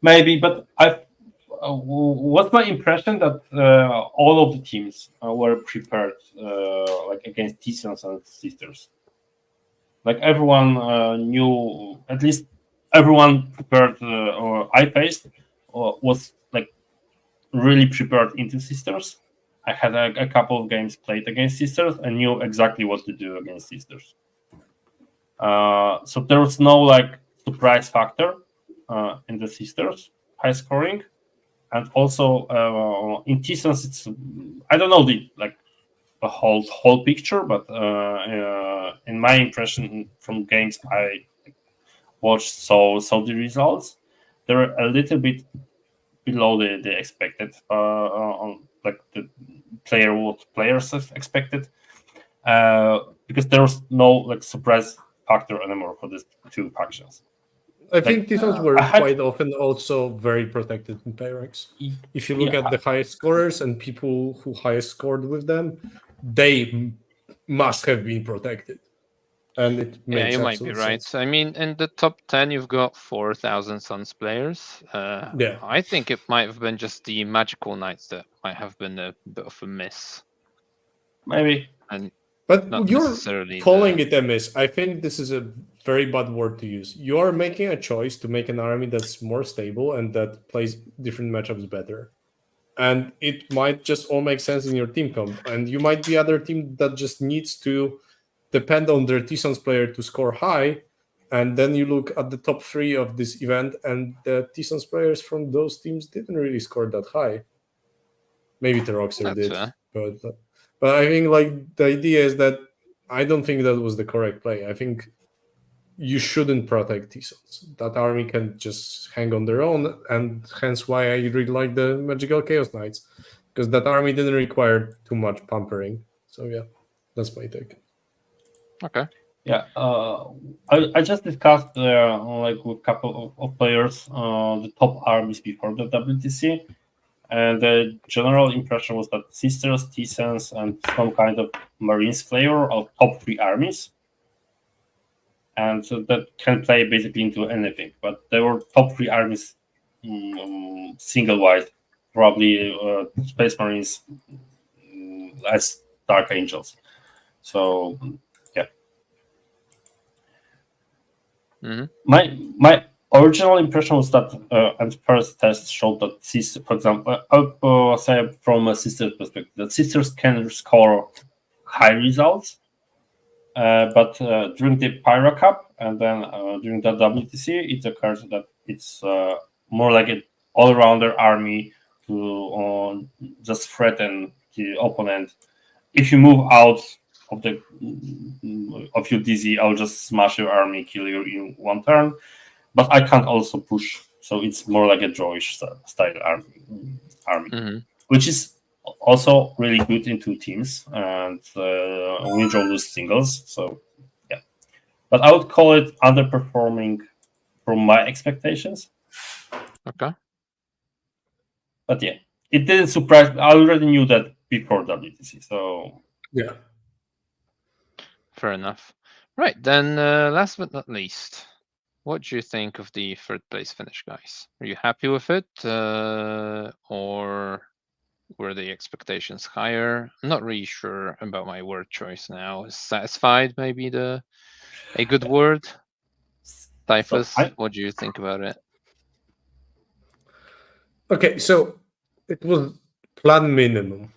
maybe, but what's my impression that all of the teams were prepared against T-Sons and Sisters. Like everyone knew, at least everyone prepared or I-paced was really prepared into Sisters. I had a couple of games played against Sisters and knew exactly what to do against Sisters. So there was no surprise factor in the Sisters high scoring, and also in T-Sons it's, I don't know the whole picture, but in my impression from games I watched, saw the results, they were a little bit below the expected the what players have expected, because there was no surprise factor anymore for these two factions. I think these ones were quite often also very protected in Pyrex. If you look at the highest scorers and people who highest scored with them, they must have been protected. And it makes you might be right. Sense. I mean, in the top 10, you've got 4,000 Suns players. I think it might have been just the Magical Knights that might have been a bit of a miss. Maybe. But you're calling it a miss. I think this is a very bad word to use. You are making a choice to make an army that's more stable and that plays different matchups better. and it might just all make sense in your team comp. And you might be other team that just needs to depend on their T-Sons player to score high, and then you look at the top 3 of this event, and the T-Sons players from those teams didn't really score that high. Maybe the Roxer That's did, fair. but I think like the idea is that I don't think that was the correct play. I think you shouldn't protect T-Sons. That army can just hang on their own, and hence why I really like the Magical Chaos Knights, because that army didn't require too much pampering. So yeah, that's my take. Okay. Yeah, I just discussed like with a couple of players the top armies before the WTC, and the general impression was that Sisters, T-Sons, and some kind of Marines flavor are top 3 armies, and so that can play basically into anything. But they were top 3 armies single wide, probably Space Marines, less Dark Angels. So yeah. Mm-hmm. My original impression was that, and first test showed that sisters, for example, I'll say from a sister's perspective, that sisters can score high results, but during the Pyro Cup and then during the WTC, it occurs that it's more like an all-rounder army to just threaten the opponent. If you move out of your DZ, I'll just smash your army, kill you in 1 turn. But I can't also push, so it's more like a drawish style army, Mm-hmm. which is also really good in 2 teams, and win draw lose singles. So yeah, but I would call it underperforming from my expectations. Okay. But yeah, it didn't surprise me. I already knew that before WTC. So yeah, fair enough. Right, then last but not least, what do you think of the 3rd place finish, guys? Are you happy with it, or were the expectations higher? I'm not really sure about my word choice now. Is satisfied maybe a good word? Typhus, what do you think about it? okay, so it was plan minimum.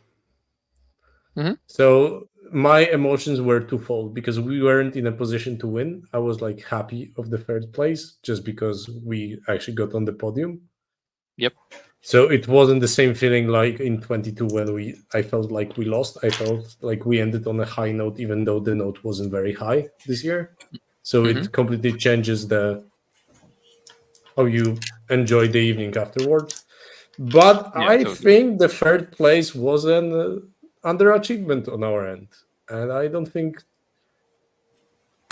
Mm-hmm. So my emotions were twofold because we weren't in a position to win. I was like happy of the 3rd place just because we actually got on the podium. Yep. So it wasn't the same feeling like in 22 when I felt like we lost. I felt like we ended on a high note, even though the note wasn't very high this year. So it completely changes how you enjoy the evening afterwards. But Yeah, I totally. think the 3rd place was an underachievement on our end, and I don't think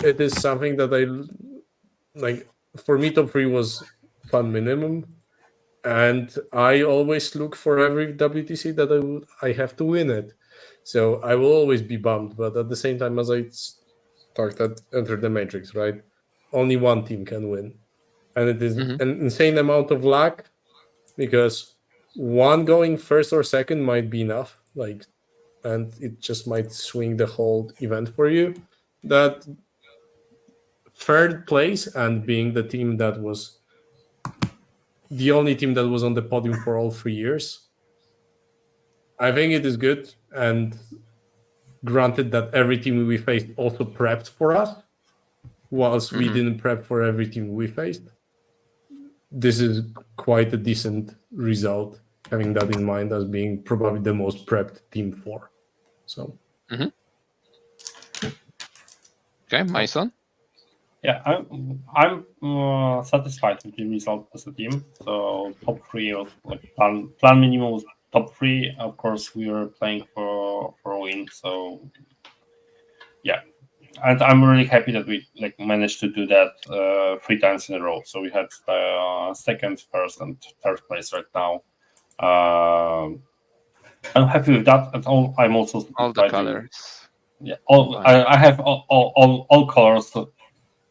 it is something that I like. For me, top 3 was fun minimum, and I always look for every WTC that I have to win it. So I will always be bummed, but at the same time, as I started enter the matrix, right? Only one team can win, and it is an insane amount of luck because one going 1st or 2nd might be enough, and it just might swing the whole event for you. That 3rd place and being the team that was the only team that was on the podium for all 3 years, I think it is good. And granted that every team we faced also prepped for us, whilst we didn't prep for every team we faced. This is quite a decent result, having that in mind as being probably the most prepped team for. So. Okay, Majson? yeah, I'm satisfied with the result as a team. So top 3 was like plan minimum was top 3. Of course, we were playing for a win. So yeah, and I'm really happy that we managed to do that 3 times in a row. So we had 2nd, 1st, and 3rd place right now. I'm happy with that. And I'm also all the colors. Yeah, I have all colors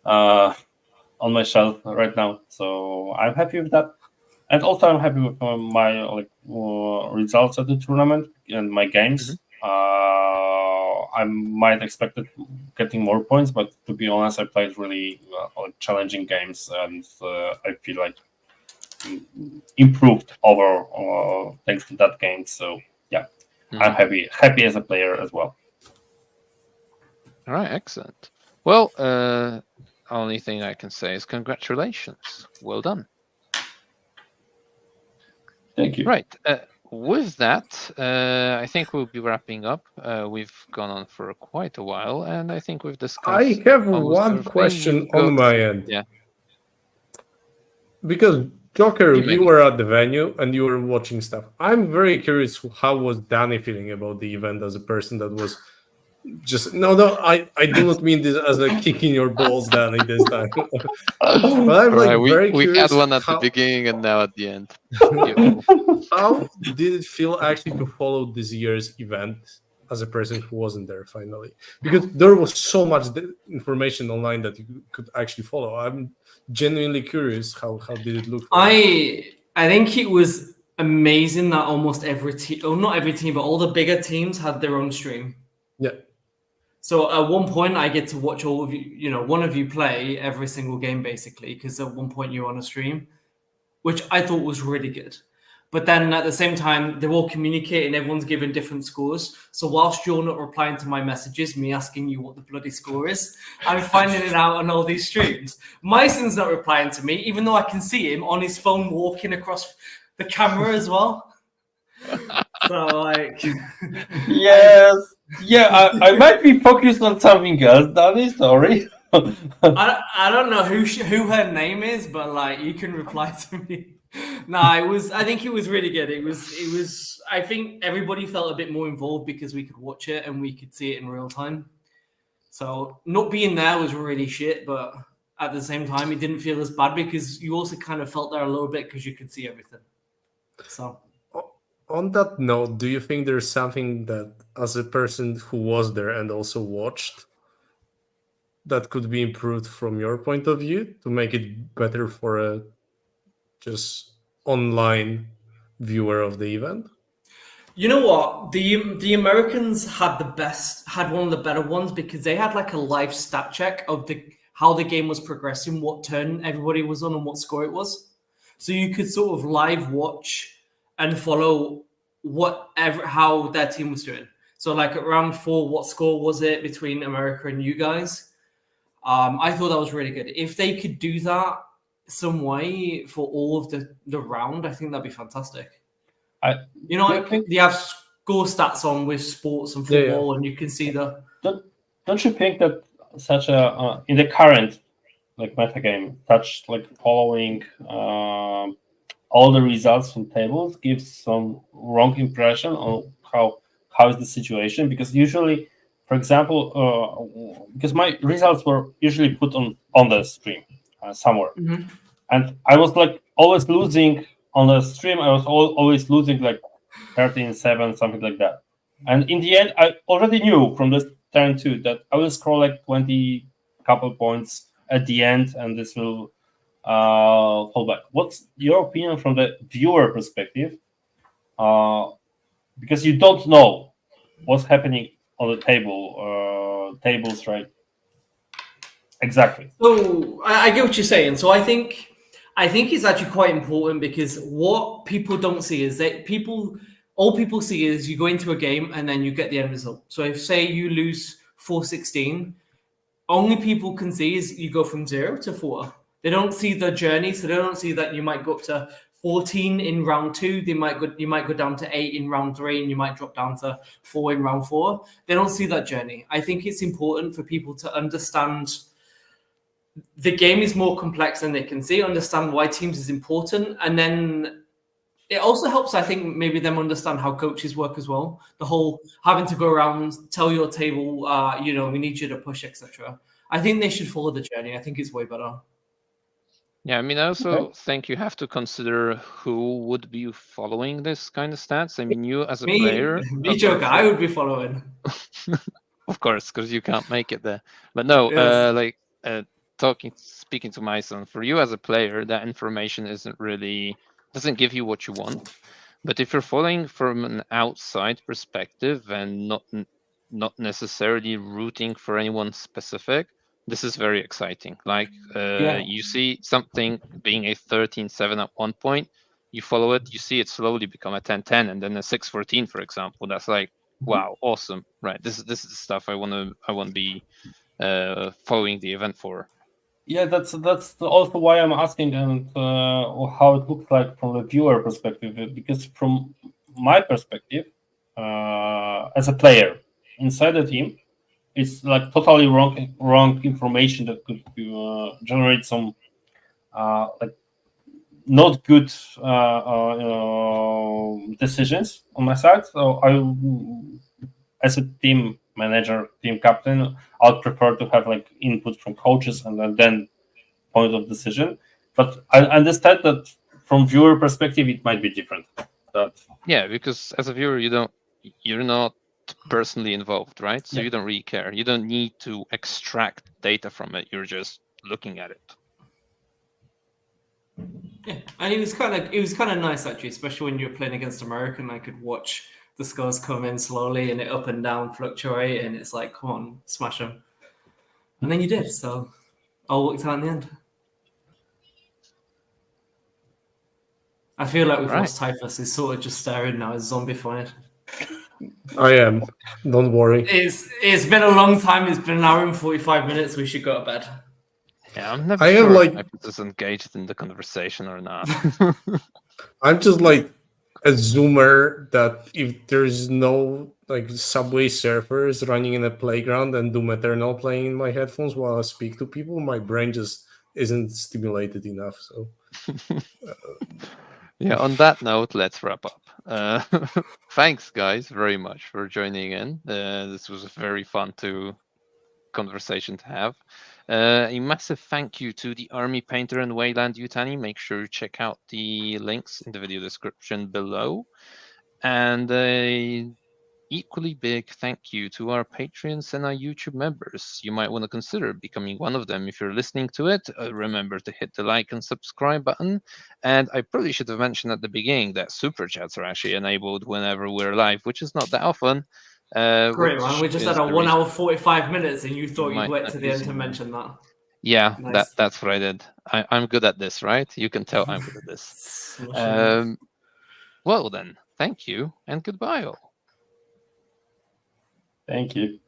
on my shelf right now, so I'm happy with that. And also, I'm happy with my results at the tournament and my games. I might expect getting more points, but to be honest, I played really challenging games, and I feel like improved over thanks to that game. So yeah, I'm happy as a player as well. All right, excellent. Well, only thing I can say is congratulations. Well done. Thank you. Right. With that, I think we'll be wrapping up. We've gone on for quite a while, and I think we've discussed. I have almost one everything. question on my end. Yeah. Because Joker, You you were at the venue and you were watching stuff. I'm very curious, how was Danny feeling about the event as a person that was just I do not mean this as a kick in your balls, Danny, this time. But I'm Right, very we curious. had one at the beginning and now at the end. How did it feel actually to follow this year's event as a person who wasn't there finally? Because there was so much information online that you could actually follow. I'm genuinely curious, how did it look? I think it was amazing that almost every team, not every team, but all the bigger teams had their own stream. Yeah. So at one point, I get to watch all of you, one of you play every single game, basically, because at one point you're on a stream, which I thought was really good. But then at the same time, they're all communicating, everyone's giving different scores. So whilst you're not replying to my messages, me asking you what the bloody score is, I'm finding it out on all these streams. Majson's not replying to me, even though I can see him on his phone walking across the camera as well. So like, yes, yeah, I might be focused on something else, Danny. Sorry. I don't know who her name is, but like you can reply to me. No, I think it was really good. It was. I think everybody felt a bit more involved because we could watch it and we could see it in real time. So not being there was really shit, but at the same time, it didn't feel as bad because you also kind of felt there a little bit because you could see everything. So. On that note, do you think there's something that, as a person who was there and also watched, that could be improved from your point of view to make it better for a just online viewer of the event? You know what? The Americans had one of the better ones because they had like a live stat check of how the game was progressing, what turn everybody was on, and what score it was. So you could sort of live watch and follow how their team was doing. So like at round 4, what score was it between America and you guys? I thought that was really good. If they could do that some way for all of the round, I think that'd be fantastic. They have score stats on with sports and football, and you can see the. Don't you think that such a in the current like meta game, such like following all the results from tables gives some wrong impression on how is the situation? Because usually, for example, because my results were usually put on the stream somewhere, and I was like always losing on the stream. I was always losing like 13-7, something like that. And in the end, I already knew from this turn 2 that I will score like 20 couple points at the end, and this will hold back. What's your opinion from the viewer perspective? Because you don't know what's happening on the tables, right? Exactly. So I get what you're saying. So I think it's actually quite important because what people don't see is that all people see is you go into a game and then you get the end result. So if say you lose 4-16, only people can see is you go from 0 to 4. They don't see the journey, so they don't see that you might go up to 14 in round 2. You might go down to 8 in round 3, and you might drop down to 4 in round 4. They don't see that journey. I think it's important for people to understand the game is more complex than they can see, understand why teams is important, and then it also helps, I think, maybe them understand how coaches work as well. The whole having to go around, tell your table, we need you to push, etc. I think they should follow the journey. I think it's way better. Yeah, I mean, I also think you have to consider who would be following this kind of stats. I mean, you as a player... Me, Joker, I would be following. Of course, because you can't make it there. But no, yes. Speaking to Majson, for you as a player, that information doesn't give you what you want. But if you're following from an outside perspective and not necessarily rooting for anyone specific, This is very exciting. Like Yeah. you see something being a 13-7 at one point, you follow it, you see it slowly become a 10-10, and then a 6-14, for example. That's like, wow, awesome, right? This is the stuff I want to be following the event for. Yeah, that's also why I'm asking, and how it looks like from the viewer perspective. Because from my perspective, as a player inside the team, it's like totally wrong information that could generate some like not good decisions on my side. So as a team manager, team captain, I'd prefer to have like input from coaches and then point of decision. But I understand that from viewer perspective, it might be different. Yeah, because as a viewer, you're not personally involved, right? So Yeah. you don't really care. You don't need to extract data from it. You're just looking at it. Yeah, and it was kind of nice actually, especially when you were playing against American. I could watch the scores come in slowly and it up and down fluctuate, and it's like, come on, smash them, and then you did. So all worked out in the end. I feel like we've Right. lost Typhus. He's sort of just staring now, as zombified. I am. Don't worry. It's been a long time. It's been an hour and 45 minutes. We should go to bed. Yeah, I'm never I have, sure like- if Typhus is engaged in the conversation or not. I'm just like a zoomer that if there's no like Subway Surfers running in a playground and Doom Eternal playing in my headphones while I speak to people, my brain just isn't stimulated enough. So Yeah, on that note, let's wrap up. Thanks, guys, very much for joining in. This was a very fun conversation to have. A massive thank you to the Army Painter and Weyland-Yutani. Make sure you check out the links in the video description below. And a equally big thank you to our Patreons and our YouTube members. You might want to consider becoming one of them if you're listening to it. Remember to hit the like and subscribe button. And I probably should have mentioned at the beginning that super chats are actually enabled whenever we're live, which is not that often. Great, man. We just had a 1 hour 45 minutes, and you thought you'd might wait not to the end using to them. mention that. Yeah, Nice. that's what I did. I'm good at this, right? You can tell I'm good at this. Smashing. Well then, thank you and goodbye all. Thank you.